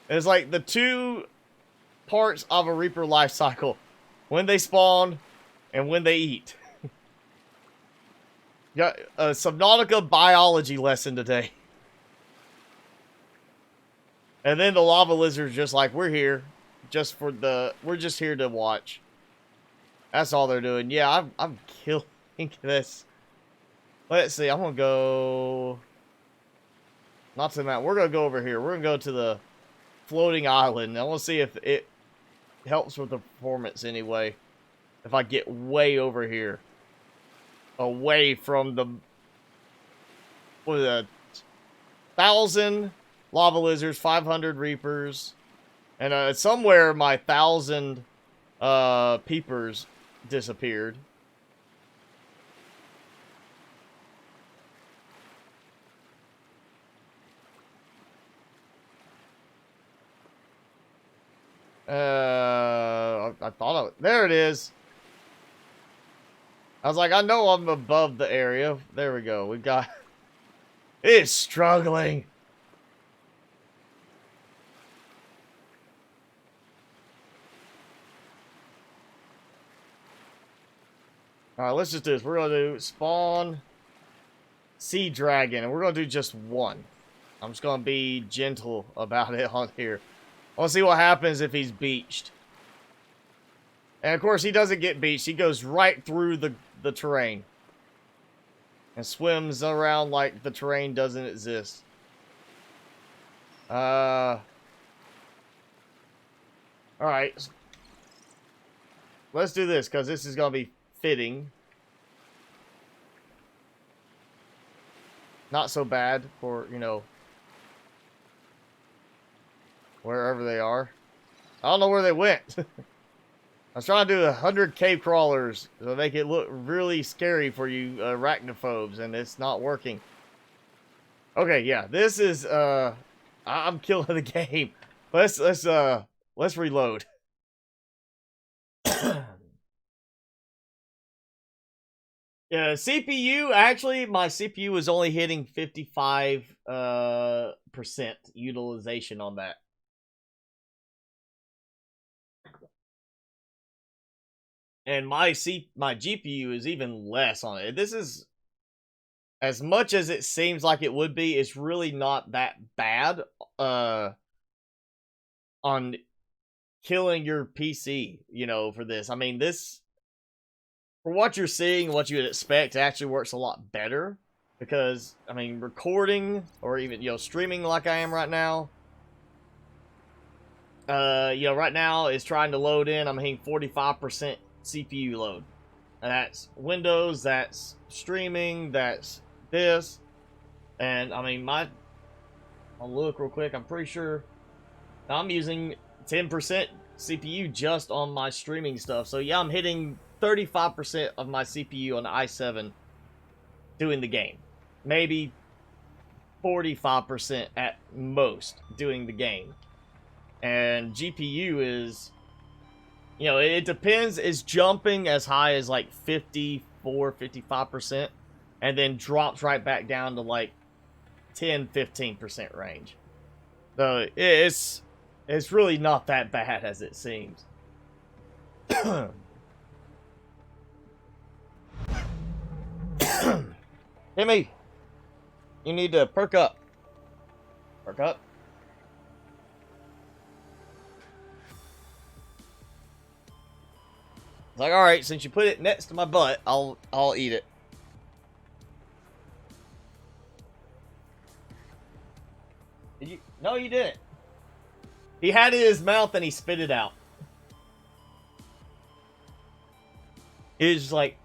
It's like the two parts of a Reaper life cycle. When they spawn and when they eat. Got a Subnautica biology lesson today. And then the lava lizards just like, we're here. We're just here to watch. That's all they're doing. Yeah, I'm killing this. Let's see, I'm gonna go... Not to the mountain. We're gonna go over here. We're gonna go to the floating island. I want to see if it helps with the performance anyway. If I get way over here. Away from the... What is that? 1,000 lava lizards, 500 reapers. And somewhere my 1,000 peepers disappeared. I thought there it is. I was like, I know I'm above the area. There we go. We got... It's struggling. Alright, let's just do this. We're going to do spawn sea dragon. And we're going to do just one. I'm just going to be gentle about it on here. I want to see what happens if he's beached. And of course, he doesn't get beached. He goes right through the terrain. And swims around like the terrain doesn't exist. Alright. Let's do this, because this is going to be fitting. Not so bad for, you know, wherever they are. I don't know where they went. I was trying to do 100 cave crawlers to make it look really scary for you arachnophobes, and it's not working. Okay, yeah, this is I'm killing the game. Let's reload. Yeah, CPU, actually, my CPU was only hitting 55% utilization on that. And my GPU is even less on it. This is, as much as it seems like it would be, it's really not that bad on killing your PC, you know, for this. I mean, this, for what you're seeing, what you would expect, it actually works a lot better. Because, I mean, recording, or even, you know, streaming like I am right now, you know, right now is trying to load in, I'm hitting 45% CPU load. And that's Windows, that's streaming, that's this. And, I mean, I'll look real quick, I'm pretty sure I'm using 10% CPU just on my streaming stuff. So, yeah, I'm hitting 35% of my CPU on the i7 doing the game. Maybe 45% at most doing the game. And GPU is, you know, it depends. It's jumping as high as like 54, 55%, and then drops right back down to like 10, 15% range. So it's really not that bad as it seems. Timmy, you need to perk up. Perk up. It's like, all right, since you put it next to my butt, I'll eat it. Did you? No, you didn't. He had it in his mouth and he spit it out. It was just like,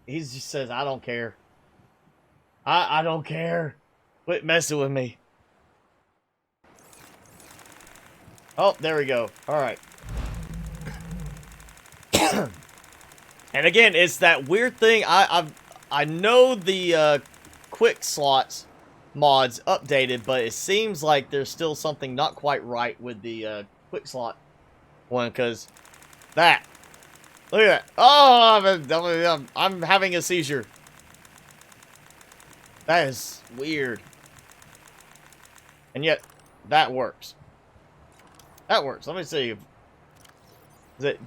he just says, I don't care. I don't care. Quit messing with me. Oh, there we go. Alright. And again, it's that weird thing. I know the quick slots mods updated, but it seems like there's still something not quite right with the quick slot one, because that. Look at that. Oh, I'm having a seizure. That is weird. And yet, that works. That works. Let me see. Is it?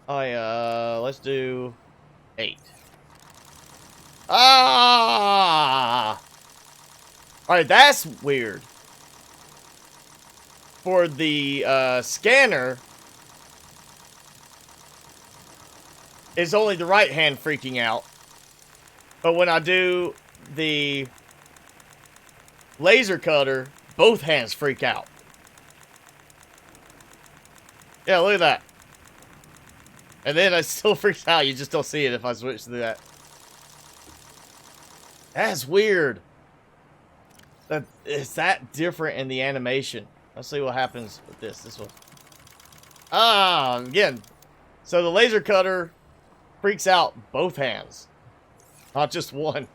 Oh, let's do 8. Ah! Alright, that's weird. For the scanner, it's only the right hand freaking out. But when I do the laser cutter, both hands freak out. Yeah, look at that. And then it still freaks out. You just don't see it if I switch to that. That's weird. It's that different in the animation. Let's see what happens with this one. Ah, again. So the laser cutter freaks out both hands. Not just one.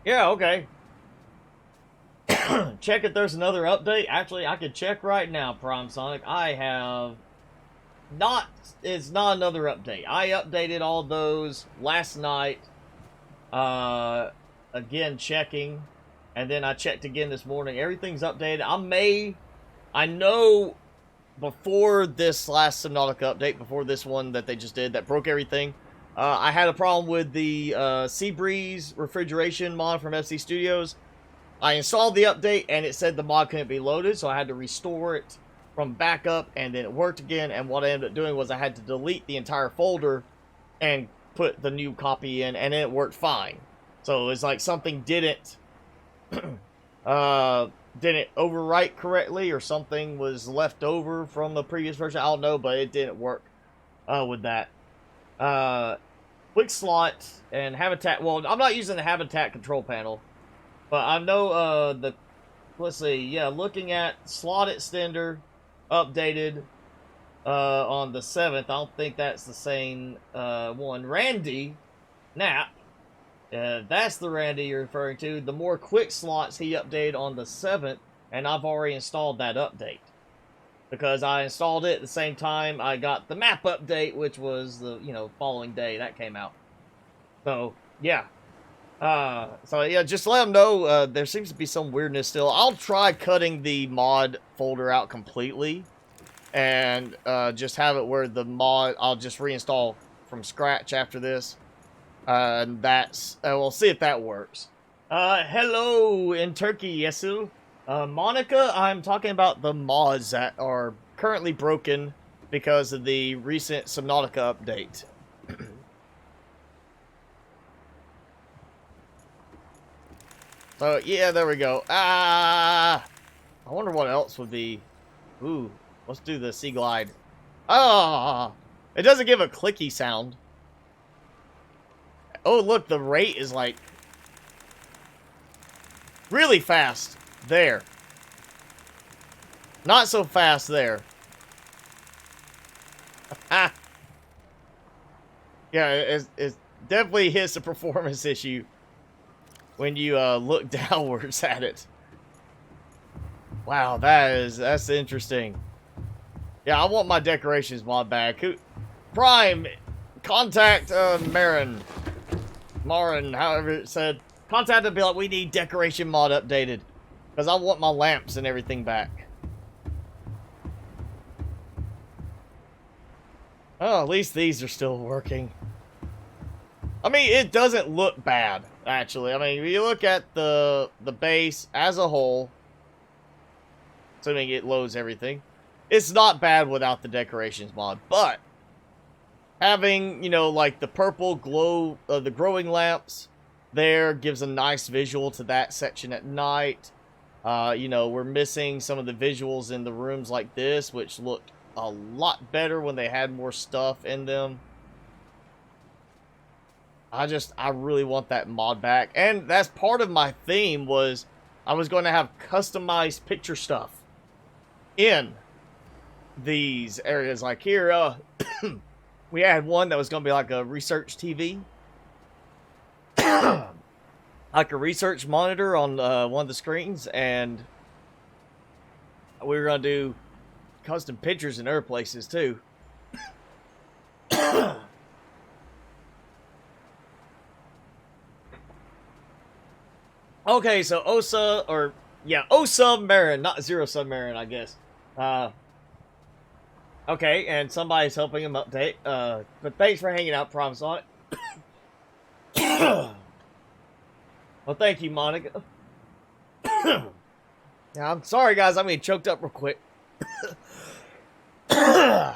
Yeah, okay. Check if there's another update. Actually, I could check right now, Prime Sonic. I have not. It's not another update. I updated all those last night. Again, checking. And then I checked again this morning. Everything's updated. I know before this last Subnautica update, before this one that they just did that broke everything, I had a problem with the Seabreeze refrigeration mod from FC Studios. I installed the update and it said the mod couldn't be loaded, so I had to restore it from backup, and then it worked again. And what I ended up doing was I had to delete the entire folder and put the new copy in, and it worked fine. So it's like something didn't overwrite correctly, or something was left over from the previous version. I don't know, but it didn't work with that. Quick slot and habitat. Well, I'm not using the habitat control panel, but I know let's see. Yeah, looking at slot extender updated on the 7th. I don't think that's the same one. Randy Nap. That's the Randy you're referring to. The more quick slots he updated on the 7th, and I've already installed that update. Because I installed it at the same time I got the map update, which was the, following day that came out. So, yeah. Just let them know there seems to be some weirdness still. I'll try cutting the mod folder out completely and just have it where the mod, I'll just reinstall from scratch after this. And that's, we'll see if that works. Hello in Turkey, Yesu. Monica, I'm talking about the mods that are currently broken because of the recent Subnautica update. So, yeah, there we go. I wonder what else would be. Ooh, let's do the Sea Glide. It doesn't give a clicky sound. Oh, look, the rate is like really fast there. Not so fast there. Yeah, it definitely hits a performance issue when you look downwards at it. Wow, that's interesting. Yeah, I want my decorations mod back. Prime, contact Marin, however it said. Contact and be like, we need decoration mod updated. Because I want my lamps and everything back. Oh, at least these are still working. I mean, it doesn't look bad, actually. I mean, if you look at the base as a whole, assuming it loads everything, it's not bad without the decorations mod. But having, like the purple glow, the growing lamps there gives a nice visual to that section at night. We're missing some of the visuals in the rooms like this, which looked a lot better when they had more stuff in them. I really want that mod back. And that's part of my theme was I was going to have customized picture stuff in these areas. Like here, we had one that was going to be like a research TV. Like a research monitor on one of the screens. And we were going to do custom pictures in other places too. Okay, so Submarin, not Zero Submarin, I guess. Okay, and somebody's helping him update. But thanks for hanging out, Promise on it. Well, thank you, Monica. Yeah, I'm sorry, guys. I'm getting choked up real quick. There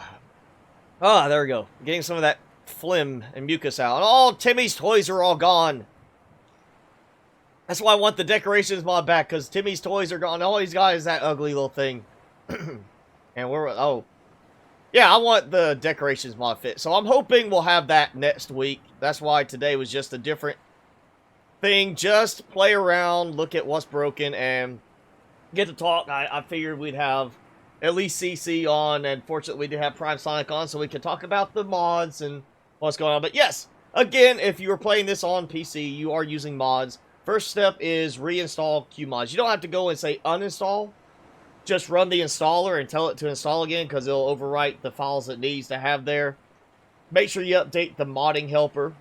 we go. Getting some of that phlegm and mucus out. Oh, Timmy's toys are all gone. That's why I want the decorations mod back, because Timmy's toys are gone. All he's got is that ugly little thing. And yeah, I want the decorations mod fit. So I'm hoping we'll have that next week. That's why today was just a different thing. Just play around, look at what's broken, and get to talk. I figured we'd have at least CC on, and fortunately we did have Prime Sonic on, so we could talk about the mods and what's going on. But yes, again, if you are playing this on PC, you are using mods. First step is reinstall QMods. You don't have to go and say uninstall. Just run the installer and tell it to install again, because it'll overwrite the files it needs to have there. Make sure you update the modding helper,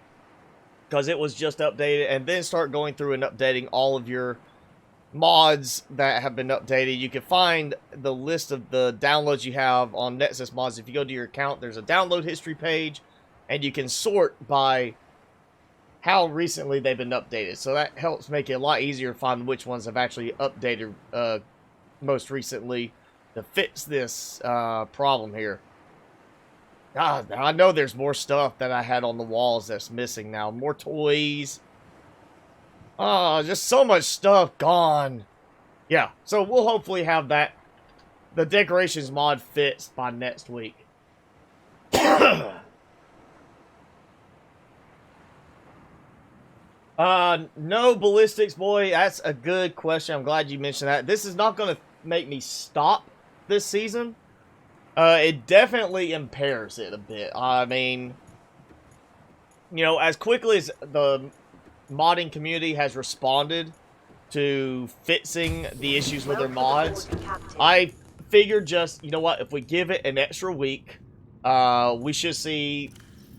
because it was just updated, and then start going through and updating all of your mods that have been updated. You can find the list of the downloads you have on Nexus Mods. If you go to your account, there's a download history page, and you can sort by how recently they've been updated. So that helps make it a lot easier to find which ones have actually updated most recently to fix this problem here. God, I know there's more stuff that I had on the walls that's missing now. More toys. Oh, just so much stuff gone. Yeah, so we'll hopefully have the decorations mod fixed by next week. No ballistics, boy. That's a good question. I'm glad you mentioned that. This is not going to make me stop this season. It definitely impairs it a bit. I mean, you know, as quickly as the modding community has responded to fixing the issues with their mods, I figured just, you know what, if we give it an extra week, we should see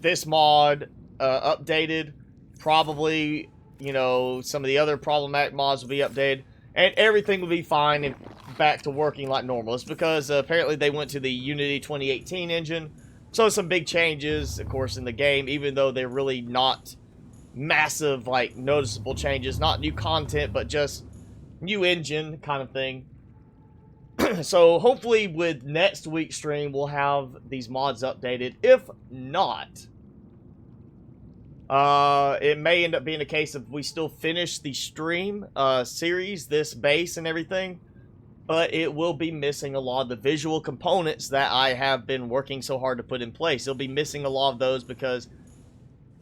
this mod updated. Probably, you know, some of the other problematic mods will be updated, and everything will be fine and back to working like normal. It's because apparently they went to the Unity 2018 engine, so some big changes, of course, in the game, even though they're really not massive, like, noticeable changes. Not new content, but just new engine kind of thing. So hopefully with next week's stream, we'll have these mods updated. If not, it may end up being a case of we still finish the stream series, this base and everything, but it will be missing a lot of the visual components that I have been working so hard to put in place. It'll be missing a lot of those because,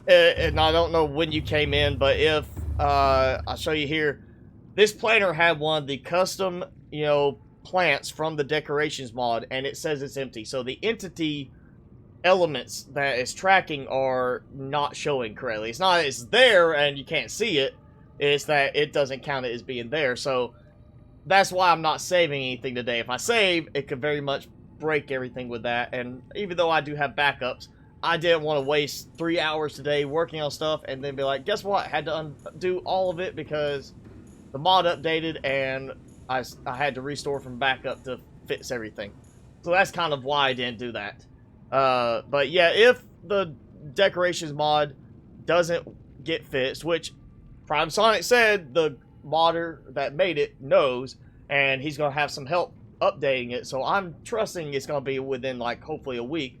and I don't know when you came in, but if, I'll show you here, this planner had one of the custom, you know, plants from the decorations mod, and it says it's empty. So the entity elements that it's tracking are not showing correctly. It's not that it's there and you can't see it, it's that it doesn't count it as being there. So that's why I'm not saving anything today. If I save, it could very much break everything with that. And even though I do have backups, I didn't want to waste 3 hours today working on stuff and then be like, guess what? I had to undo all of it because the mod updated and I had to restore from backup to fix everything. So that's kind of why I didn't do that. But yeah, if the decorations mod doesn't get fixed, which Prime Sonic said the modder that made it knows, and he's going to have some help updating it, so I'm trusting it's going to be within, like, hopefully a week.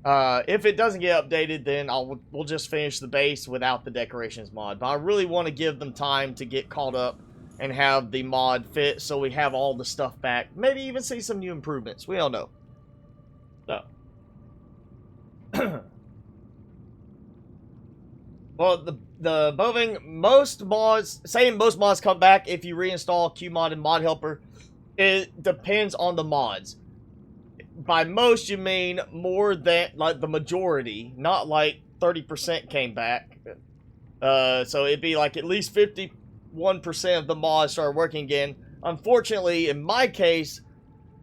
If it doesn't get updated, then we'll just finish the base without the decorations mod. But I really want to give them time to get caught up and have the mod fit so we have all the stuff back. Maybe even see some new improvements. We don't know. So. Well, the Boving, most mods come back if you reinstall QMod and Mod Helper. It depends on the mods. By most, you mean more than, like, the majority, not like 30% came back. So it'd be like at least 51% of the mods started working again. Unfortunately, in my case,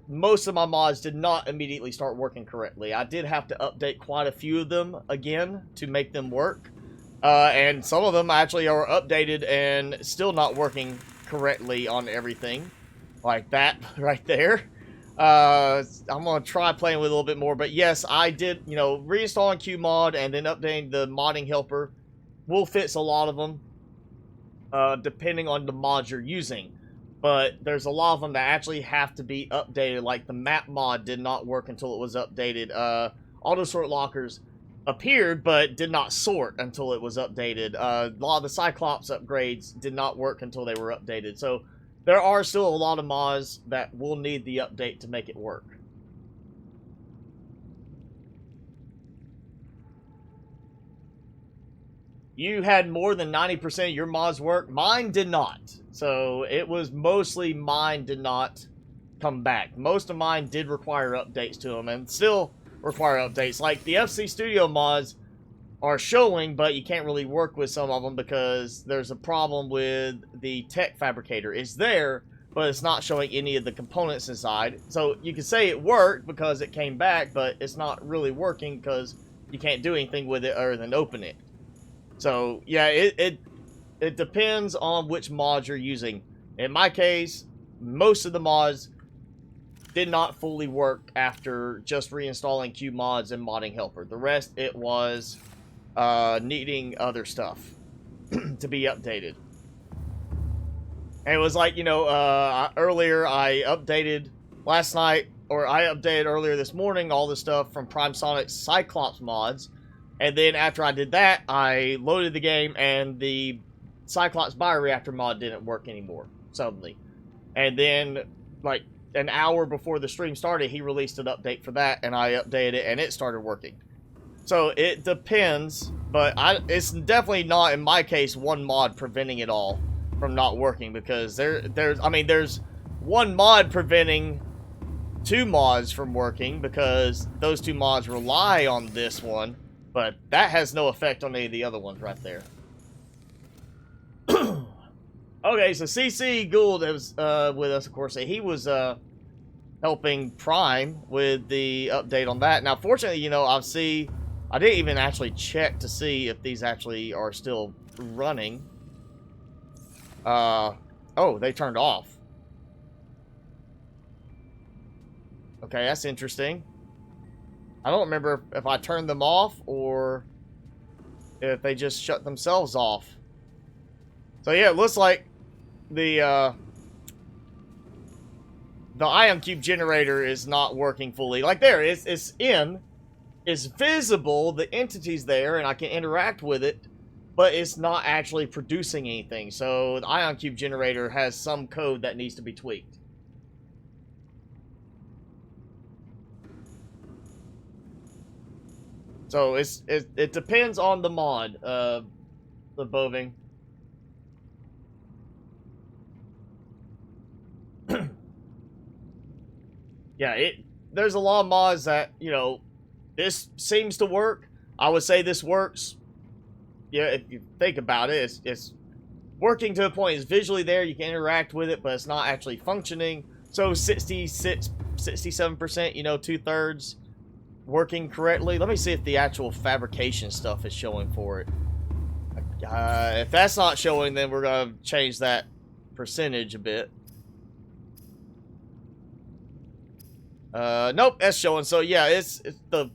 most of my mods did not immediately start working correctly. I did have to update quite a few of them again to make them work. And some of them actually are updated and still not working correctly on everything. Like that right there. I'm going to try playing with it a little bit more. But yes, I did, you know, reinstalling QMod and then updating the modding helper will fix a lot of them. Depending on the mods you're using. But there's a lot of them that actually have to be updated. Like the map mod did not work until it was updated. Auto sort lockers appeared but did not sort until it was updated. A lot of the Cyclops upgrades did not work until they were updated. So there are still a lot of mods that will need the update to make it work. You had more than 90% of your mods work. Mine did not. So it was mostly mine did not come back. Most of mine did require updates to them and still require updates. Like the FC Studio mods are showing, but you can't really work with some of them because there's a problem with the tech fabricator. It's there, but it's not showing any of the components inside. So you can say it worked because it came back, but it's not really working because you can't do anything with it other than open it. So yeah, it depends on which mods you're using. In my case, most of the mods did not fully work after just reinstalling QMods and modding helper. The rest, it was needing other stuff to be updated. And it was like, you know, earlier I updated last night, or I updated earlier this morning all the stuff from Prime Sonic's Cyclops mods. And then after I did that, I loaded the game and the Cyclops bioreactor mod didn't work anymore, suddenly. And then, like, an hour before the stream started, he released an update for that, and I updated it, and it started working. So it depends, but it's definitely not, in my case, one mod preventing it all from not working, because there's one mod preventing two mods from working, because those two mods rely on this one. But that has no effect on any of the other ones right there. Okay, so CC Gould was with us, of course. He was helping Prime with the update on that. Now, fortunately, you know, I didn't even actually check to see if these actually are still running. Oh, they turned off. Okay, that's interesting. I don't remember if I turned them off or if they just shut themselves off. So yeah, it looks like the ion cube generator is not working fully. Like there, it's visible, the entity's there, and I can interact with it, but it's not actually producing anything. So the ion cube generator has some code that needs to be tweaked. So it depends on the mod, the Boving. Yeah, there's a lot of mods that, you know, this seems to work. I would say this works. Yeah, if you think about it, it's working to a point. It's visually there, you can interact with it, but it's not actually functioning. So 67%, you know, 2/3 working correctly. Let me see if the actual fabrication stuff is showing for it. If that's not showing, then we're gonna change that percentage a bit. Nope, that's showing. So yeah, it's the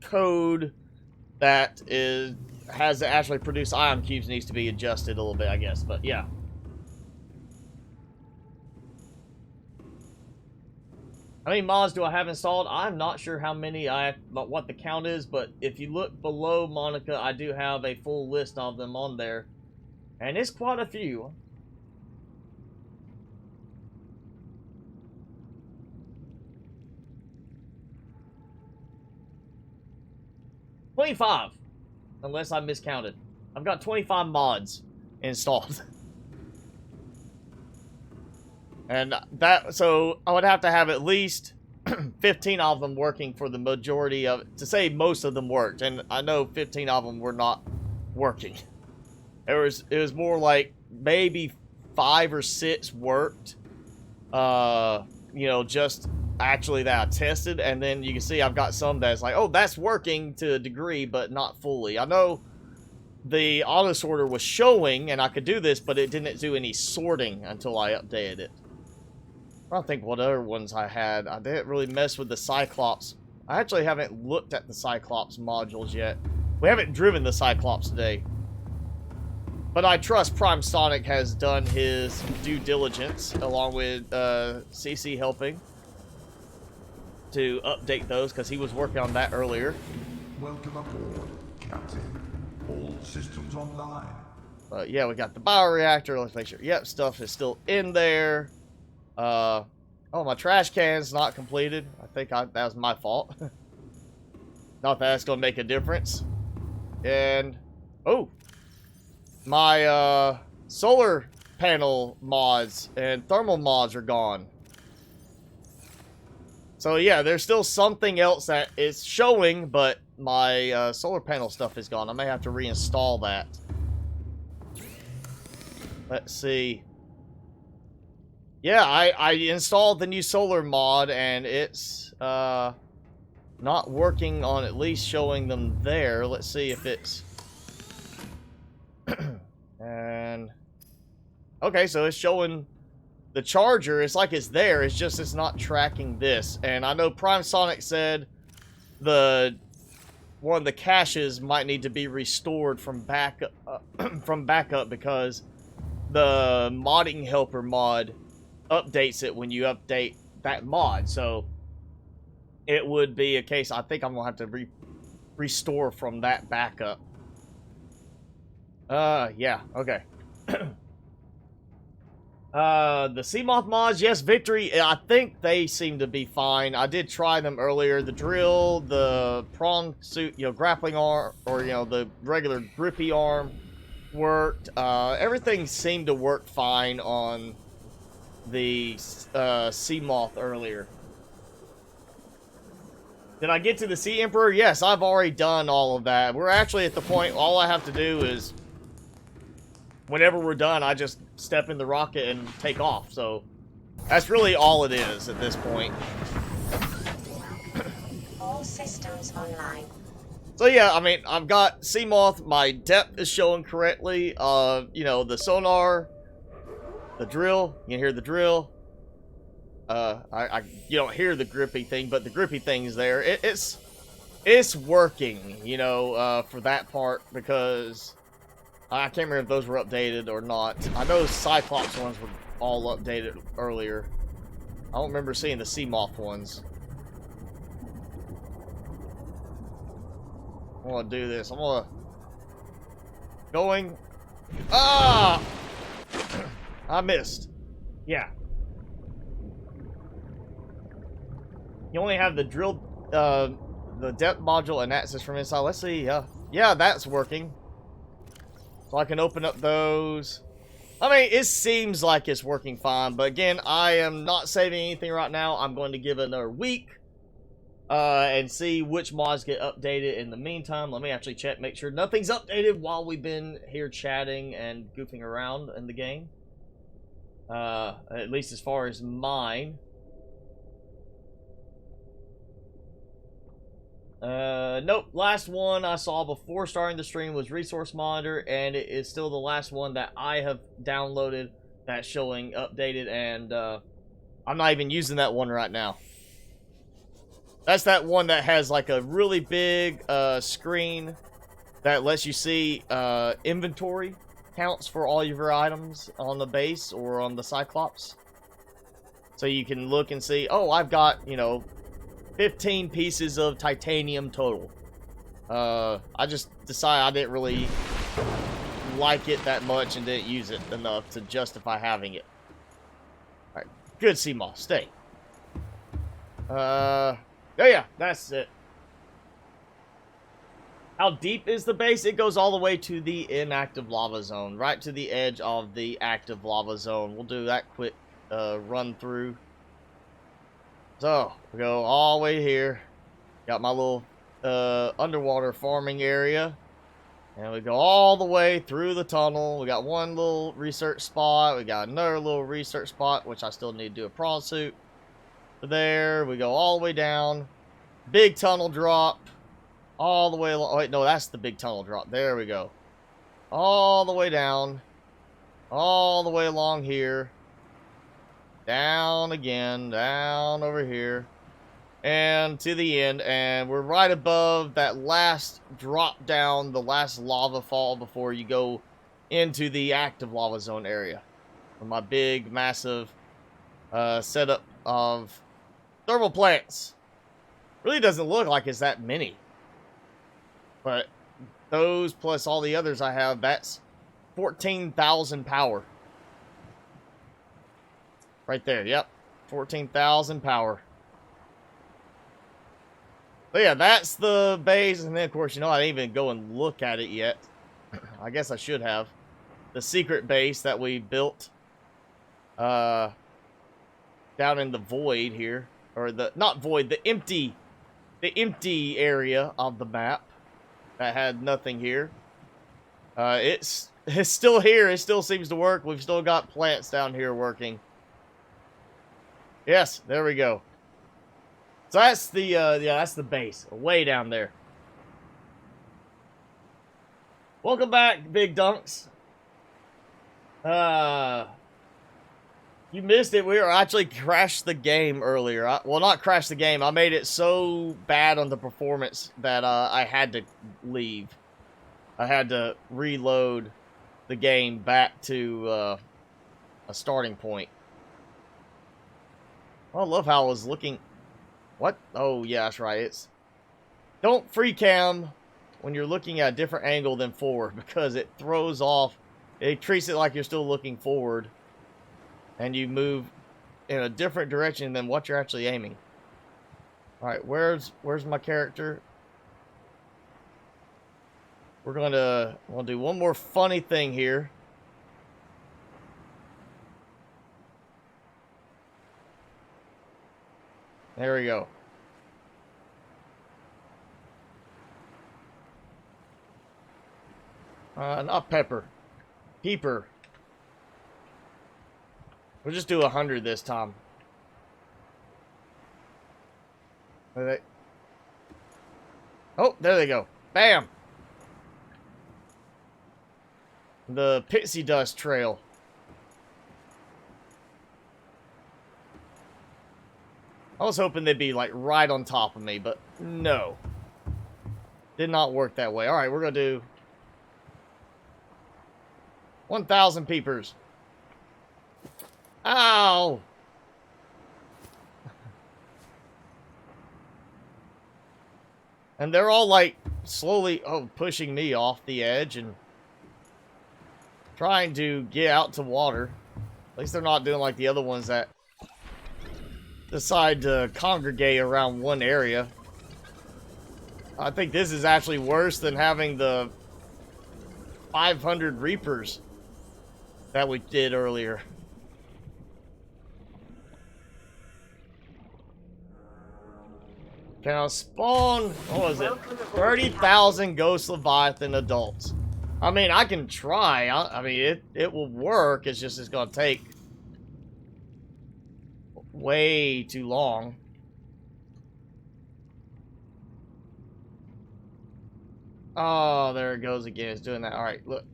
code that has to actually produce ion cubes needs to be adjusted a little bit, I guess. But yeah. How many mods do I have installed? I'm not sure how many what the count is, but if you look below Monica, I do have a full list of them on there, and it's quite a few. $25, unless I miscounted. I've got 25 mods installed. And so I would have to have at least 15 of them working for the majority of, to say most of them worked. And I know 15 of them were not working. It was more like maybe 5 or 6 worked. You know, just actually that I tested. And then you can see I've got some that's like, oh, that's working to a degree, but not fully. I know the auto sorter was showing and I could do this, but it didn't do any sorting until I updated it. I don't think what other ones I had. I didn't really mess with the Cyclops. I actually haven't looked at the Cyclops modules yet. We haven't driven the Cyclops today. But I trust Prime Sonic has done his due diligence, along with CC helping, to update those, because he was working on that earlier. Welcome aboard, Captain. All systems online. Yeah, we got the bioreactor. Let's make sure. Yep, stuff is still in there. Oh, my trash can's not completed. I think that was my fault. Not that that's gonna make a difference. And oh, my solar panel mods and thermal mods are gone. So yeah, there's still something else that is showing, but my solar panel stuff is gone. I may have to reinstall that. Let's see. Yeah, I installed the new solar mod, and it's not working on at least showing them there. Let's see if it's... and... okay, so it's showing the charger. It's like it's there. It's just it's not tracking this. And I know Prime Sonic said one of the caches might need to be restored from backup, because the modding helper mod updates it when you update that mod. So it would be a case, I think I'm gonna have to restore from that backup. Yeah, okay. The Seamoth mods, yes, Victory, I think they seem to be fine. I did try them earlier. The drill, the prawn suit, you know, grappling arm, or, you know, the regular grippy arm worked. Everything seemed to work fine on the Seamoth earlier. Did I get to the Sea Emperor? Yes, I've already done all of that. We're actually at the point, all I have to do is, whenever we're done, I just step in the rocket and take off. So, that's really all it is at this point. All systems online. So yeah, I mean, I've got Seamoth, my depth is showing correctly, you know, the sonar, the drill, you can hear the drill. You don't hear the grippy thing, but the grippy thing's there. It's working, you know, for that part, because I can't remember if those were updated or not. I know Cyclops ones were all updated earlier. I don't remember seeing the Seamoth ones. I'm gonna do this. I'm gonna... Going... Ah! I missed. Yeah. You only have the drill, the depth module and access from inside. Let's see, yeah, that's working. So I can open up those. I mean, it seems like it's working fine, but again, I am not saving anything right now. I'm going to give it another week, and see which mods get updated in the meantime. Let me actually check, make sure nothing's updated while we've been here chatting and goofing around in the game. At least as far as mine. Nope. Last one I saw before starting the stream was Resource Monitor, and it is still the last one that I have downloaded that's showing updated, and I'm not even using that one right now. That's that one that has like a really big screen that lets you see inventory counts for all of your items on the base or on the Cyclops. So you can look and see, oh, I've got, you know, 15 pieces of titanium total. I just decided I didn't really like it that much and didn't use it enough to justify having it. Alright, good Seamoth, stay. Oh yeah, that's it. How deep is the base? It goes all the way to the inactive lava zone, right to the edge of the active lava zone. We'll do that quick run through. So, we go all the way here. Got my little underwater farming area. And we go all the way through the tunnel. We got one little research spot. We got another little research spot, which I still need to do a prawn suit. There, we go all the way down. Big tunnel drop. All the way along. Oh, wait, no, that's the big tunnel drop. There we go. All the way down. All the way along here. Down again, down over here, and to the end, and we're right above that last drop down, the last lava fall before you go into the active lava zone area. With my big, massive setup of thermal plants. Really doesn't look like it's that many. But those plus all the others I have, that's 14,000 power. Right there, yep. 14,000 power. But yeah, that's the base. And then, of course, you know, I didn't even go and look at it yet. I guess I should have. The secret base that we built down in the void here. Or the, not void, the empty area of the map that had nothing here. It's still here. It still seems to work. We've still got plants down here working. Yes, there we go. So that's the yeah, that's the base, way down there. Welcome back, Big Dunks. You missed it. We were actually crashed the game earlier. Well, not crashed the game. I made it so bad on the performance that I had to leave. I had to reload the game back to a starting point. I love how I was looking. What? Oh, yeah, that's right. It's don't free cam when you're looking at a different angle than forward, because it throws off. It treats it like you're still looking forward, and you move in a different direction than what you're actually aiming. All right, where's my character? We'll do one more funny thing here. There we go. Not pepper. Peeper. We'll just do 100 this time. Oh, there they go. Bam! The pixie dust trail. I was hoping they'd be like right on top of me, but no. Did not work that way. Alright, we're gonna do 1,000 peepers. Ow! And they're all like slowly pushing me off the edge and trying to get out to water. At least they're not doing like the other ones that decide to congregate around one area. I think this is actually worse than having the 500 Reapers that we did earlier. Can I spawn, what was it, 30,000 Ghost Leviathan adults? I mean, I can try. I mean, it will work. It's just it's going to take way too long. Oh, there it goes again. It's doing that. All right, look.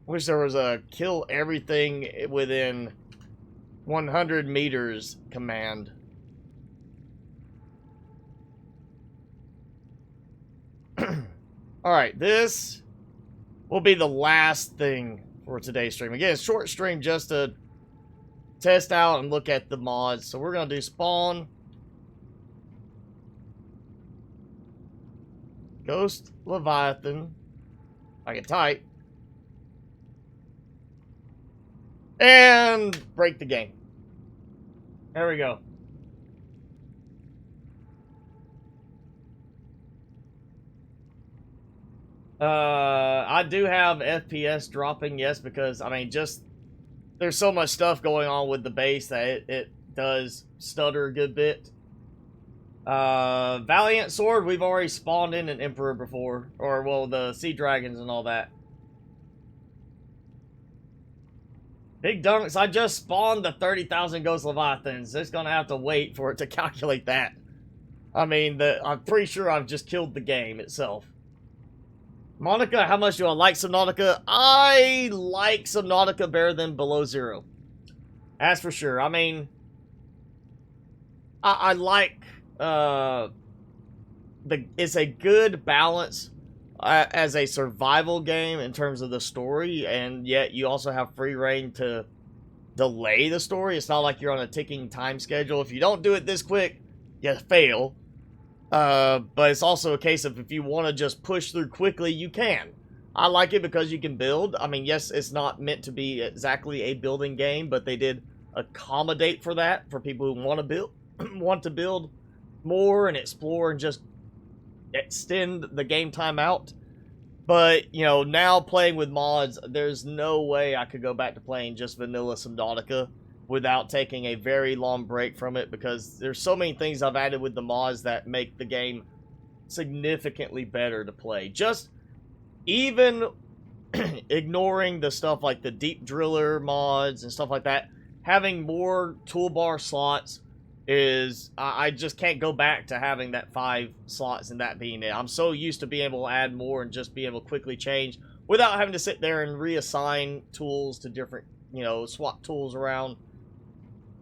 Wish there was a kill everything within 100 meters command. Alright, this will be the last thing for today's stream. Again, short stream just to test out and look at the mods. So we're going to do spawn. Ghost Leviathan. I can type. And break the game. There we go. I do have FPS dropping, yes, because, I mean, just, there's so much stuff going on with the base that it does stutter a good bit. Valiant Sword, we've already spawned in an Emperor before, or, well, the Sea Dragons and all that. Big Dunks, I just spawned the 30,000 Ghost Leviathans. It's gonna have to wait for it to calculate that. I mean, I'm pretty sure I've just killed the game itself. Monica, how much do I like Subnautica? I like Subnautica better than Below Zero. That's for sure. I mean, I like, it's a good balance as a survival game in terms of the story, and yet you also have free reign to delay the story. It's not like you're on a ticking time schedule. If you don't do it this quick, you fail. But it's also a case of if you want to just push through quickly, you can. I like it because you can build. I mean, yes, it's not meant to be exactly a building game, but they did accommodate for that, for people who want to build, want to build more and explore and just extend the game time out. But, you know, now playing with mods, there's no way I could go back to playing just vanilla Subnautica without taking a very long break from it, because there's so many things I've added with the mods that make the game significantly better to play. Just even ignoring the stuff like the Deep Driller mods and stuff like that, having more toolbar slots is, I just can't go back to having that 5 slots and that being it. I'm so used to being able to add more and just be able to quickly change without having to sit there and reassign tools to different, you know, swap tools around.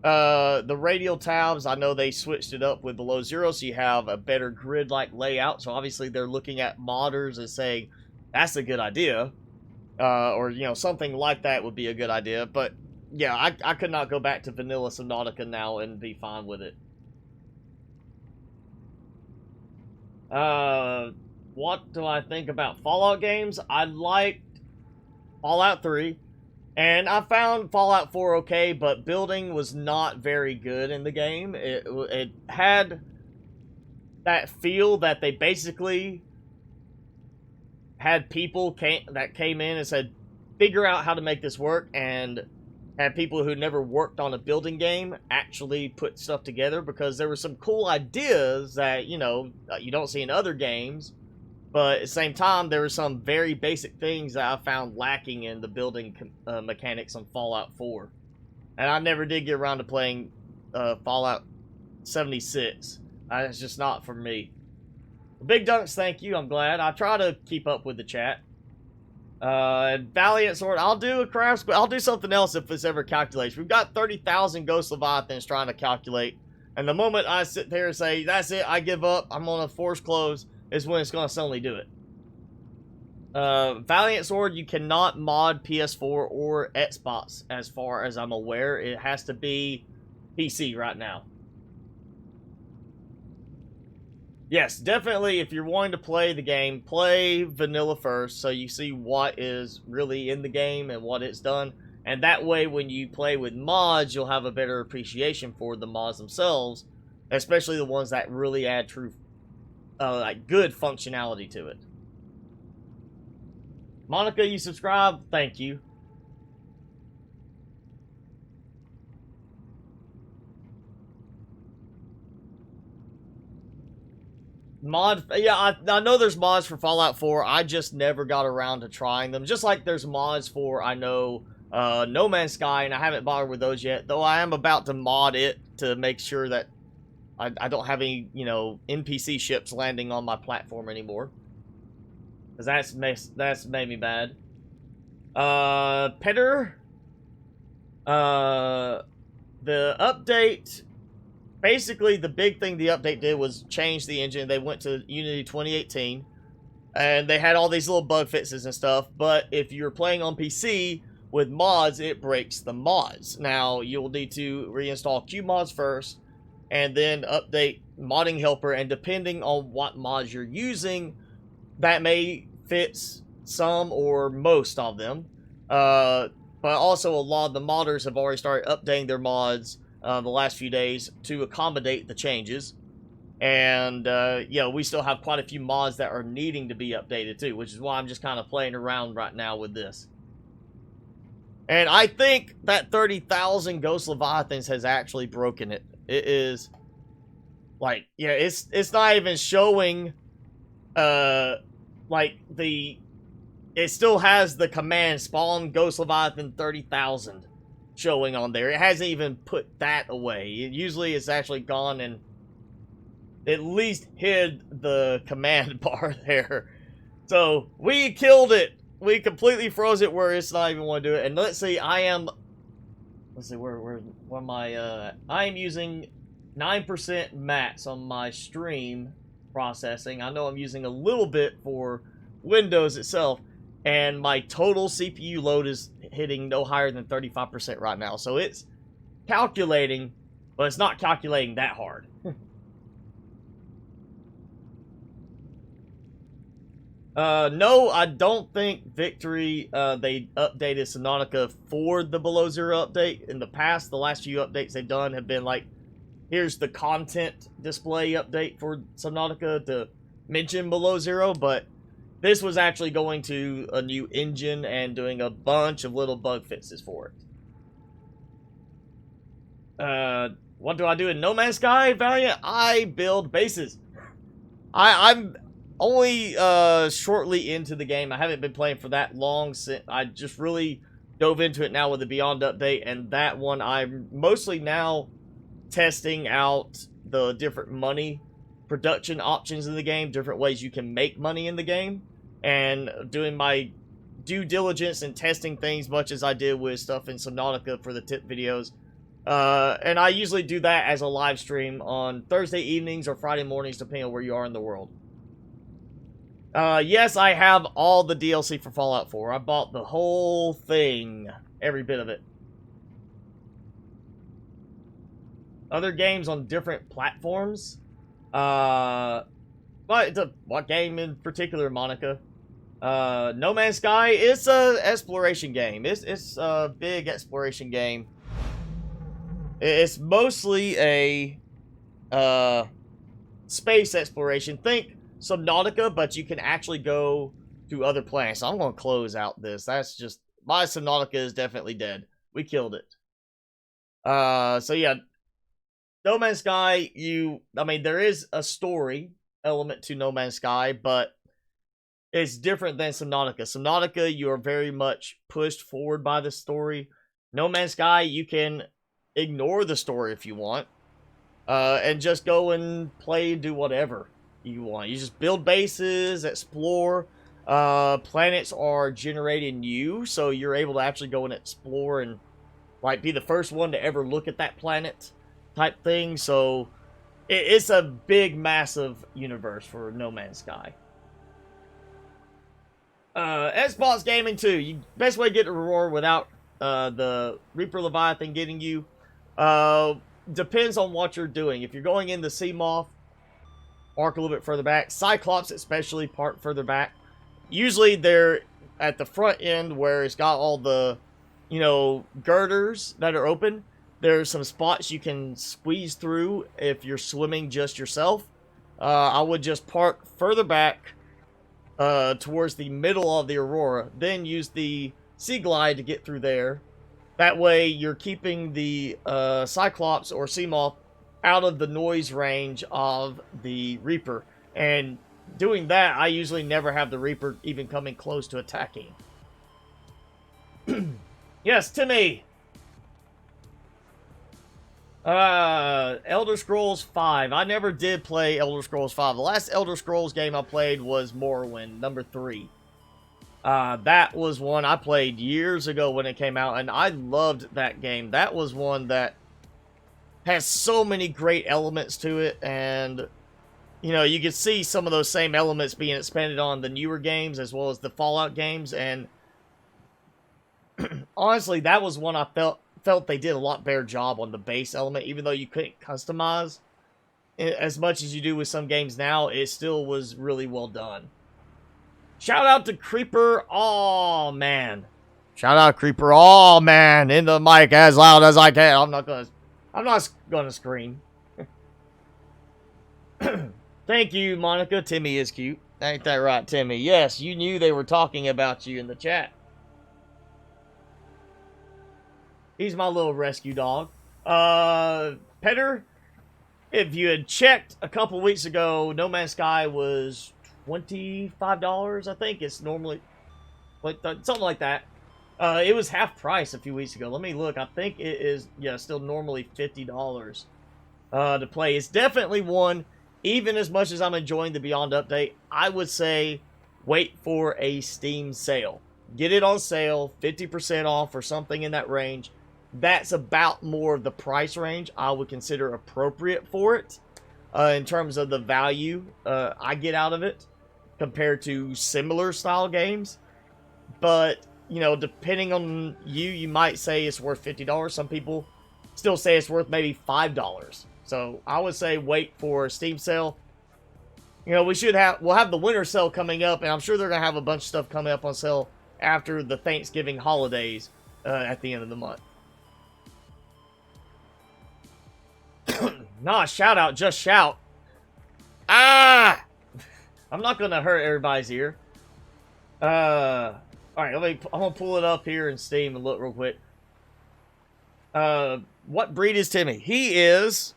The radial tabs, I know they switched it up with Below Zero, so you have a better grid-like layout. So obviously they're looking at modders and saying, that's a good idea. Or, you know, something like that would be a good idea. But, yeah, I could not go back to vanilla Subnautica now and be fine with it. What do I think about Fallout games? I liked Fallout 3. And I found Fallout 4 okay, but building was not very good in the game. It had that feel that they basically had people that came in and said, figure out how to make this work, and had people who never worked on a building game actually put stuff together, because there were some cool ideas that, you know, you don't see in other games, But at the same time, there were some very basic things that I found lacking in the building mechanics on Fallout 4. And I never did get around to playing Fallout 76. It's just not for me. Big Dunks, thank you. I'm glad. I try to keep up with the chat. Valiant Sword, I'll do a craft, but I'll do something else if this ever calculates. We've got 30,000 Ghost Leviathans trying to calculate. And the moment I sit there and say, that's it, I give up, I'm on a force close, is when it's going to suddenly do it. Valiant Sword, you cannot mod PS4 or Xbox as far as I'm aware. It has to be PC right now. Yes, definitely, if you're wanting to play the game, play vanilla first so you see what is really in the game and what it's done. And that way, when you play with mods, you'll have a better appreciation for the mods themselves, especially the ones that really add true, like good functionality to it. Monica, you subscribe? Thank you. Yeah, I know there's mods for Fallout 4. I just never got around to trying them. Just like there's mods for, I know, No Man's Sky, and I haven't bothered with those yet. Though I am about to mod it to make sure that I don't have any, you know, NPC ships landing on my platform anymore. Because that's made me bad. Petter. The update... Basically, the big thing the update did was change the engine. They went to Unity 2018, and they had all these little bug fixes and stuff, but if you're playing on PC with mods, it breaks the mods. Now, you'll need to reinstall QMods first, and then update Modding Helper, and depending on what mods you're using, that may fix some or most of them. But also, a lot of the modders have already started updating their mods the last few days to accommodate the changes. And yeah, we still have quite a few mods that are needing to be updated too, which is why I'm just kind of playing around right now with this. And I think that 30,000 Ghost Leviathans has actually broken it. It is like, yeah, it's not even showing like it still has the command spawn Ghost Leviathan 30,000 showing on there. It hasn't even put that away. Usually it's actually gone and at least hid the command bar there. So we killed it. We completely froze it where it's not even want to do it. And let's see, let's see, where am I? I am using 9% max on my stream processing. I know I'm using a little bit for Windows itself. And my total CPU load is hitting no higher than 35% right now. So it's calculating, but it's not calculating that hard. No, I don't think Victory, they updated Subnautica for the Below Zero update. In the past, the last few updates they've done have been like, here's the content display update for Subnautica to mention Below Zero, but this was actually going to a new engine and doing a bunch of little bug fixes for it. What do I do in No Man's Sky, Valiant? I build bases. I'm only shortly into the game. I haven't been playing for that long. Since I just really dove into it now with the Beyond update, and that one I'm mostly now testing out the different money production options in the game, different ways you can make money in the game, and doing my due diligence and testing things much as I did with stuff in Subnautica for the tip videos. And I usually do that as a live stream on Thursday evenings or Friday mornings, depending on where you are in the world. Yes, I have all the DLC for Fallout 4. I bought the whole thing, every bit of it. Other games on different platforms. What game in particular, Monica? No Man's Sky, it's a exploration game. It's a big exploration game. It's mostly a space exploration. Think Subnautica, but you can actually go to other planets. So I'm going to close out this. That's just, my Subnautica is definitely dead. We killed it. So yeah, No Man's Sky, I mean, there is a story element to No Man's Sky, but It's different than Subnautica. Subnautica, you are very much pushed forward by the story. No Man's Sky, you can ignore the story if you want, and just go and play, do whatever you want. You just build bases, explore. Planets are generated new, so you're able to actually go and explore and like be the first one to ever look at that planet type thing. So it's a big, massive universe for No Man's Sky. Xbox Gaming 2. Best way to get to Aurora without the Reaper Leviathan getting you. Depends on what you're doing. If you're going into Seamoth, park a little bit further back. Cyclops especially, park further back. Usually they're at the front end where it's got all the, you know, girders that are open. There's some spots you can squeeze through if you're swimming just yourself. I would just park further back towards the middle of the Aurora. Then use the Sea Glide to get through there. That way you're keeping the Cyclops or Seamoth out of the noise range of the Reaper. And doing that, I usually never have the Reaper even coming close to attacking. Yes, Timmy! Elder Scrolls 5. I never did play Elder Scrolls 5. The last Elder Scrolls game I played was Morrowind, number 3. That was one I played years ago when it came out, and I loved that game. That was one that has so many great elements to it, and, you know, you can see some of those same elements being expanded on the newer games as well as the Fallout games, and honestly, that was one I felt they did a lot better job on the base element. Even though you couldn't customize as much as you do with some games now, it still was really well done. Shout out to Creeper. Oh man. Shout out Creeper. Oh man. In the mic as loud as I can. I'm not gonna scream. Thank you, Monica. Timmy is cute. Ain't that right, Timmy? Yes, you knew they were talking about you in the chat. He's my little rescue dog. Petter, if you had checked a couple weeks ago, No Man's Sky was $25, I think. It's normally like something like that. It was half price a few weeks ago. Let me look. I think it is, yeah, still normally $50 to play. It's definitely one, even as much as I'm enjoying the Beyond update, I would say wait for a Steam sale. Get it on sale, 50% off or something in that range. That's about more of the price range I would consider appropriate for it in terms of the value I get out of it compared to similar style games. But, you know, depending on you might say it's worth $50. Some people still say it's worth maybe $5. So I would say wait for a Steam sale. You know, we'll have the winter sale coming up, and I'm sure they're going to have a bunch of stuff coming up on sale after the Thanksgiving holidays at the end of the month. Nah, shout out, just shout. Ah! I'm not gonna hurt everybody's ear. Alright, I'm gonna pull it up here in Steam and look real quick. What breed is Timmy? He is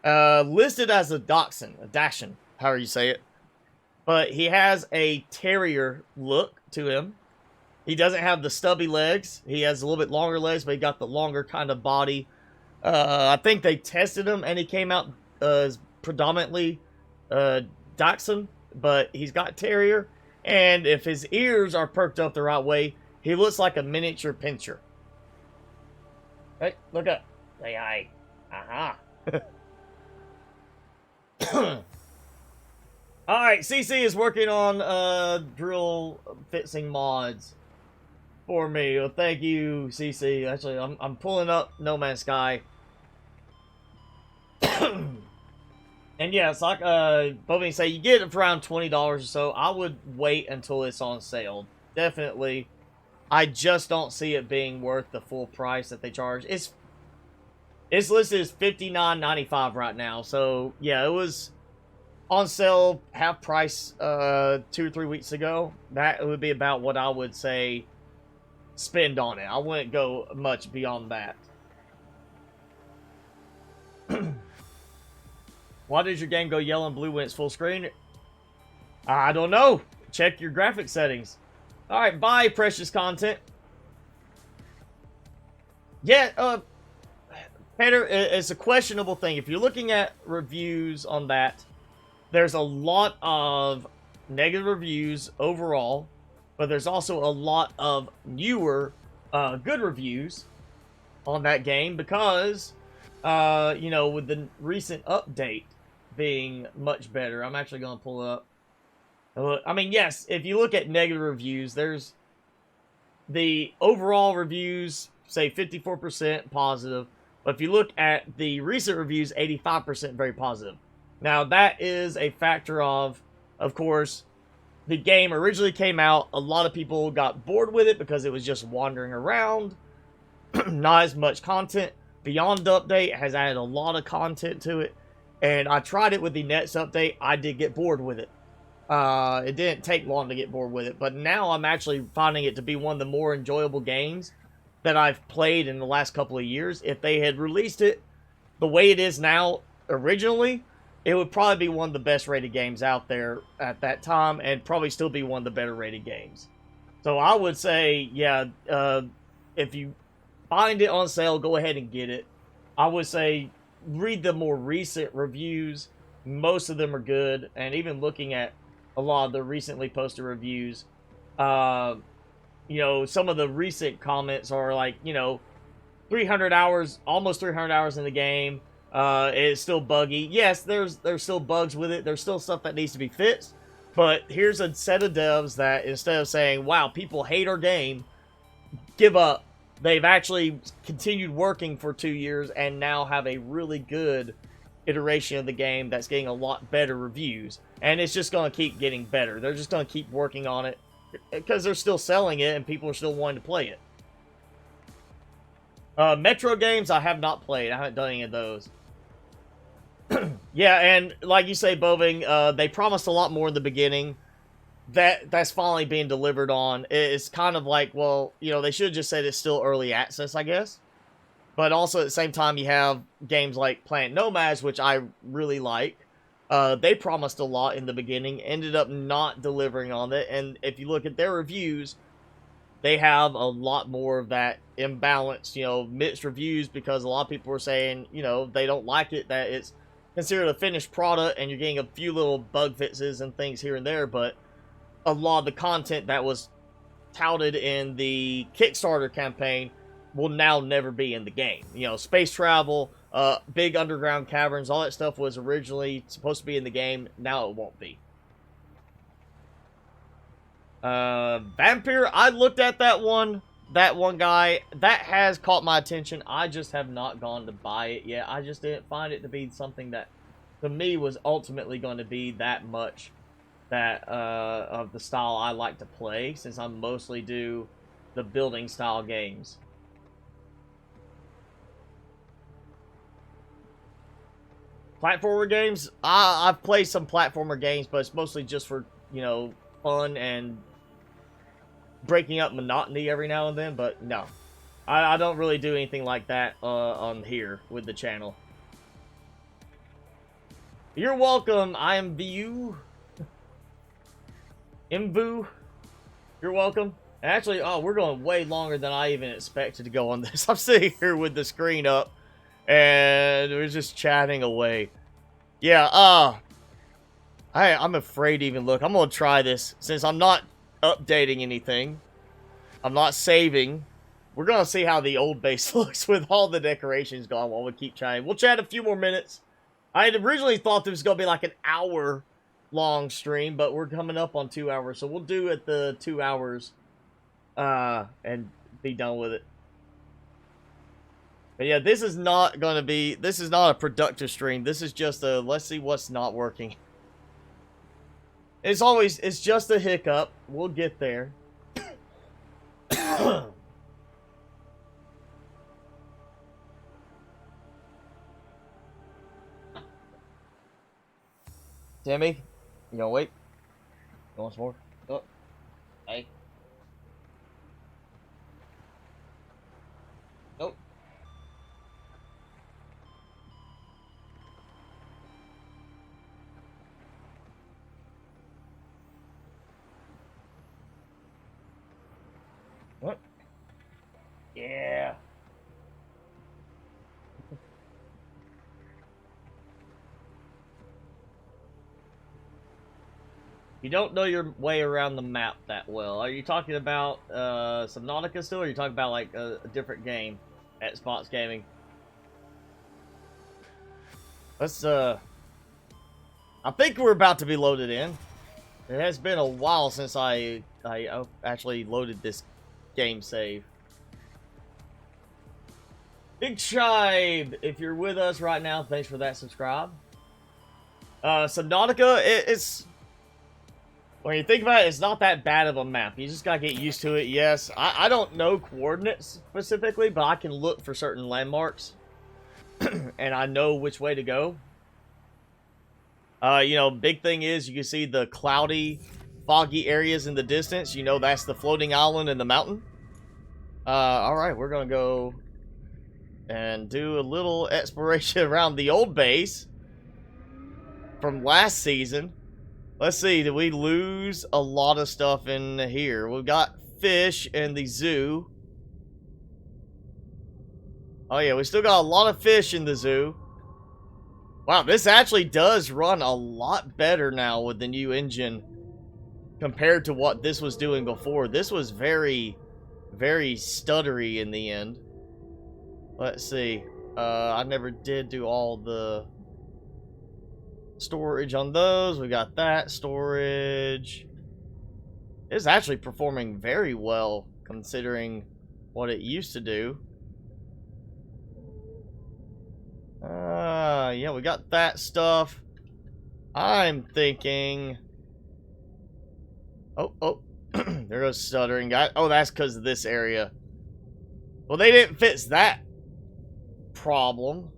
listed as a Dachshund, however you say it. But he has a terrier look to him. He doesn't have the stubby legs. He has a little bit longer legs, but he got the longer kind of body. I think they tested him, and he came out as predominantly Dachshund, but he's got terrier, and if his ears are perked up the right way, he looks like a miniature pincher. Hey, look up. Say hi. Aha. Alright, CC is working on drill fixing mods for me. Well, thank you, CC. Actually, I'm pulling up No Man's Sky. And yeah, it's like Bovine say, you get it for around $20 or so. I would wait until it's on sale. Definitely. I just don't see it being worth the full price that they charge. It's listed as $59.95 right now. So yeah, it was on sale half price 2 or 3 weeks ago. That would be about what I would say spend on it. I wouldn't go much beyond that. Why does your game go yellow and blue when it's full screen? I don't know. check your graphic settings. All right, bye, precious content. Yeah, Peter, it's a questionable thing. If you're looking at reviews on that, there's a lot of negative reviews overall, but there's also a lot of newer, good reviews on that game because, you know, with the recent update being much better. I'm actually going to pull it up. I mean, yes, if you look at negative reviews, there's the overall reviews, say 54% positive. But if you look at the recent reviews, 85% very positive. Now, that is a factor of course, the game originally came out. A lot of people got bored with it because it was just wandering around. Not as much content. Beyond Update has added a lot of content to it. And I tried it with the Next Update. I did get bored with it. It didn't take long to get bored with it. But now I'm actually finding it to be one of the more enjoyable games that I've played in the last couple of years. If they had released it the way it is now originally, it would probably be one of the best rated games out there at that time, and probably still be one of the better rated games. So I would say, yeah, if you find it on sale, go ahead and get it. I would say read the more recent reviews. Most of them are good, and even looking at a lot of the recently posted reviews, you know, some of the recent comments are like, you know, 300 hours, almost 300 hours in the game. It's still buggy. Yes, there's still bugs with it. There's still stuff that needs to be fixed. But here's a set of devs that instead of saying, wow, people hate our game, give up. They've actually continued working for 2 years and now have a really good iteration of the game that's getting a lot better reviews. And it's just going to keep getting better. They're just going to keep working on it because they're still selling it and people are still wanting to play it. Metro games, I have not played. I haven't done any of those. Yeah, and like you say, Boving, they promised a lot more in the beginning. That's finally being delivered on. It's kind of like, well, you know, they should have just said it's still early access, I guess. But also at the same time, you have games like Planet Nomads, which I really like. They promised a lot in the beginning, ended up not delivering on it. And if you look at their reviews, they have a lot more of that imbalance, you know, mixed reviews, because a lot of people were saying, you know, they don't like it, that it's considered a finished product and you're getting a few little bug fixes and things here and there, but a lot of the content that was touted in the Kickstarter campaign will now never be in the game. You know, space travel, big underground caverns, all that stuff was originally supposed to be in the game. Now it won't be. Vampire, I looked at that one guy. That has caught my attention. I just have not gone to buy it yet. I just didn't find it to be something that, to me, was ultimately going to be that much that of the style I like to play, since I mostly do the building style games. Platformer games, I've played some platformer games, but it's mostly just for, you know, fun and breaking up monotony every now and then. But no, I don't really do anything like that on here with the channel. You're welcome, I am Vu. Imvu, you're welcome. And actually, oh, we're going way longer than I even expected to go on this. I'm sitting here with the screen up, and we're just chatting away. Yeah, I'm afraid to even look. I'm going to try this. Since I'm not updating anything, I'm not saving, we're going to see how the old base looks with all the decorations gone while we keep chatting. We'll chat a few more minutes. I had originally thought this was going to be like an hour long stream, but we're coming up on 2 hours, so we'll do it the 2 hours and be done with it. But yeah, this is not a productive stream. This is just a let's see what's not working. It's just a hiccup. We'll get there. Timmy, you gonna wait? You want some more? Oh. Hey. Nope. Yeah. You don't know your way around the map that well. Are you talking about Subnautica still, or are you talking about like a different game at MrSpicyGaming? Let's I think we're about to be loaded in. It has been a while since I actually loaded this game save. Big Tribe, if you're with us right now, thanks for that subscribe. Subnautica, it's... When you think about it, it's not that bad of a map. You just gotta get used to it. Yes, I don't know coordinates specifically, but I can look for certain landmarks. And I know which way to go. You know, big thing is you can see the cloudy, foggy areas in the distance. You know that's the floating island in the mountain. Alright, we're gonna go and do a little exploration around the old base from last season. Let's see, did we lose a lot of stuff in here? We've got fish in the zoo. Oh yeah, we still got a lot of fish in the zoo. Wow, this actually does run a lot better now with the new engine compared to what this was doing before. This was very, very stuttery in the end. Let's see. I never did do all the storage on those. We got that storage. It's actually performing very well considering what it used to do. Yeah, we got that stuff. I'm thinking... Oh, there goes stuttering guy. Oh, that's because of this area. Well, they didn't fix that problem.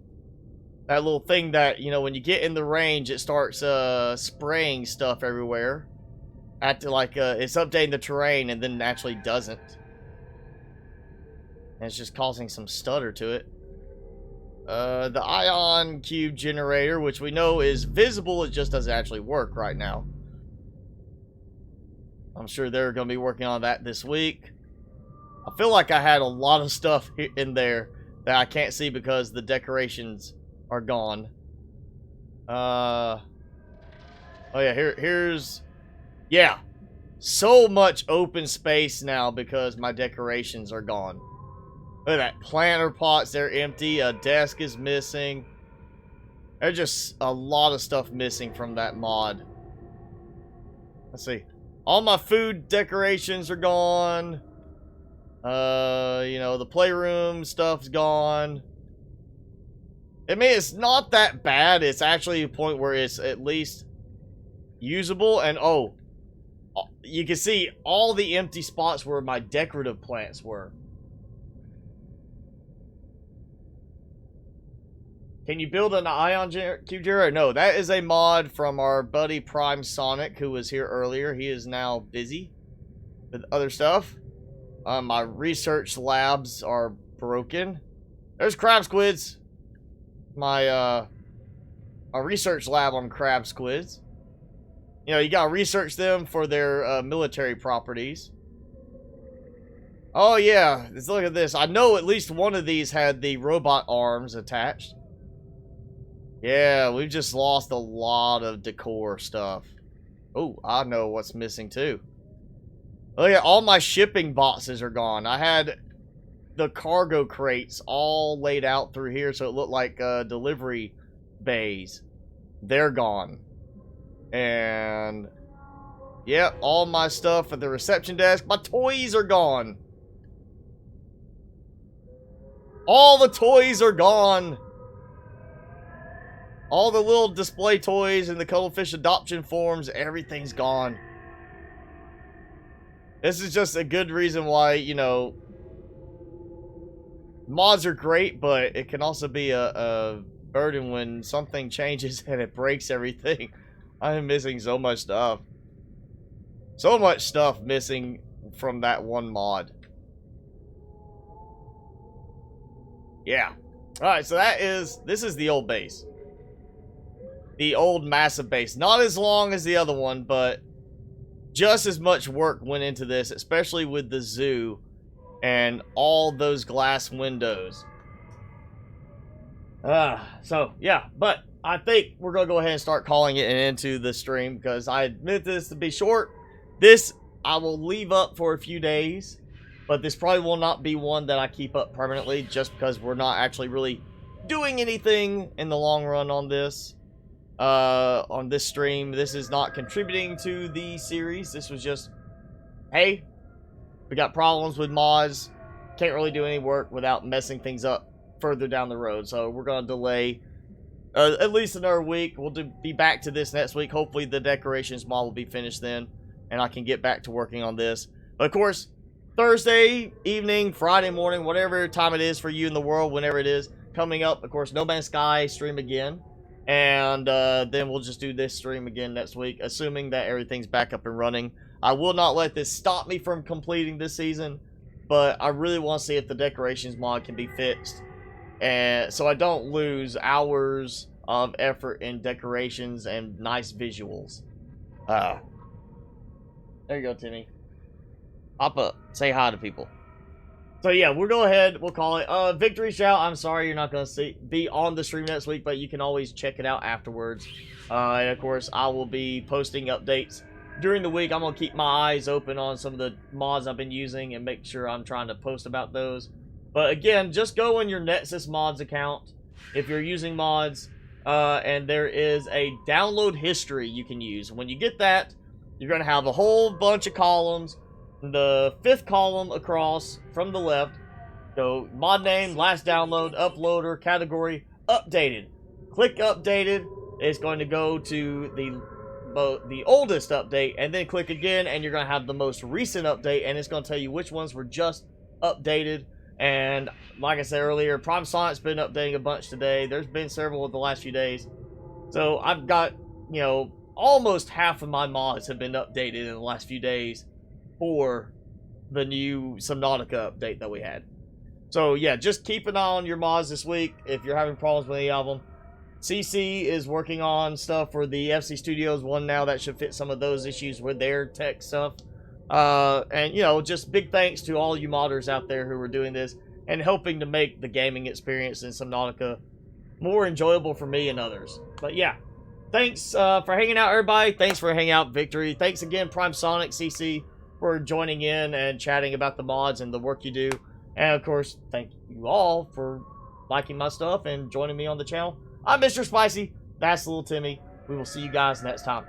That little thing that, you know, when you get in the range, it starts spraying stuff everywhere. It's updating the terrain and then actually doesn't. And it's just causing some stutter to it. The ion cube generator, which we know is visible, it just doesn't actually work right now. I'm sure they're going to be working on that this week. I feel like I had a lot of stuff in there that I can't see because the decorations are gone. Oh yeah, here's... Yeah. So much open space now because my decorations are gone. Look at that. Planter pots, they're empty. A desk is missing. There's just a lot of stuff missing from that mod. Let's see. All my food decorations are gone. You know, the playroom stuff's gone. I mean, it's not that bad. It's actually a point where it's at least usable. And, oh, you can see all the empty spots where my decorative plants were. Can you build an ion cube generator? No, that is a mod from our buddy Prime Sonic, who was here earlier. He is now busy with other stuff. My research labs are broken. There's crab squids. My research lab on crab squids. You know, you gotta research them for their military properties. Oh yeah, let's look at this. I know at least one of these had the robot arms attached. Yeah, we've just lost a lot of decor stuff. Oh, I know what's missing too. Oh yeah, all my shipping boxes are gone. I had the cargo crates all laid out through here so it looked like delivery bays. They're gone. And yeah, all my stuff at the reception desk. My toys are gone. All the toys are gone. All the little display toys and the cuttlefish adoption forms, everything's gone. This is just a good reason why, you know, mods are great, but it can also be a burden when something changes and it breaks everything. I'm missing so much stuff. So much stuff missing from that one mod. Yeah. Alright, so this is the old base. The old massive base. Not as long as the other one, but just as much work went into this, especially with the zoo and all those glass windows. So yeah, but I think we're gonna go ahead and start calling it into the stream, because I meant this to be short. This I will leave up for a few days, but this probably will not be one that I keep up permanently, just because we're not actually really doing anything in the long run on this stream. This is not contributing to the series. This was just, hey, we got problems with mods, can't really do any work without messing things up further down the road, so we're gonna delay at least another week. We'll be back to this next week. Hopefully the decorations mod will be finished then, and I can get back to working on this. But of course, Thursday evening, Friday morning, whatever time it is for you in the world, whenever it is, coming up, of course, No Man's Sky stream again. And then we'll just do this stream again next week, assuming that everything's back up and running. I will not let this stop me from completing this season, but I really want to see if the decorations mod can be fixed, and so I don't lose hours of effort in decorations and nice visuals. There you go, Timmy. Hop up. Say hi to people. So yeah, we'll go ahead. We'll call it Victory Shout. I'm sorry you're not going to be on the stream next week, but you can always check it out afterwards. And of course, I will be posting updates during the week. I'm going to keep my eyes open on some of the mods I've been using and make sure I'm trying to post about those. But again, just go in your Nexus Mods account if you're using mods, and there is a download history you can use. When you get that, you're going to have a whole bunch of columns. The 5th column across from the left, go mod name, last download, uploader, category, updated. Click updated. It's going to go to the oldest update, and then click again, and you're going to have the most recent update, and it's going to tell you which ones were just updated. And like I said earlier, Prime Sonic's been updating a bunch today. There's been several of the last few days. So I've got, you know, almost half of my mods have been updated in the last few days for the new Subnautica update that we had. So yeah, just keep an eye on your mods this week if you're having problems with any of them. CC is working on stuff for the FC Studios one now that should fit some of those issues with their tech stuff. And you know, just big thanks to all you modders out there who are doing this and helping to make the gaming experience in Subnautica more enjoyable for me and others. But yeah, thanks for hanging out, everybody. Thanks for hanging out, Victory. Thanks again, Prime Sonic, CC, for joining in and chatting about the mods and the work you do. And of course, thank you all for liking my stuff and joining me on the channel. I'm Mr. Spicy. That's Little Timmy. We will see you guys next time.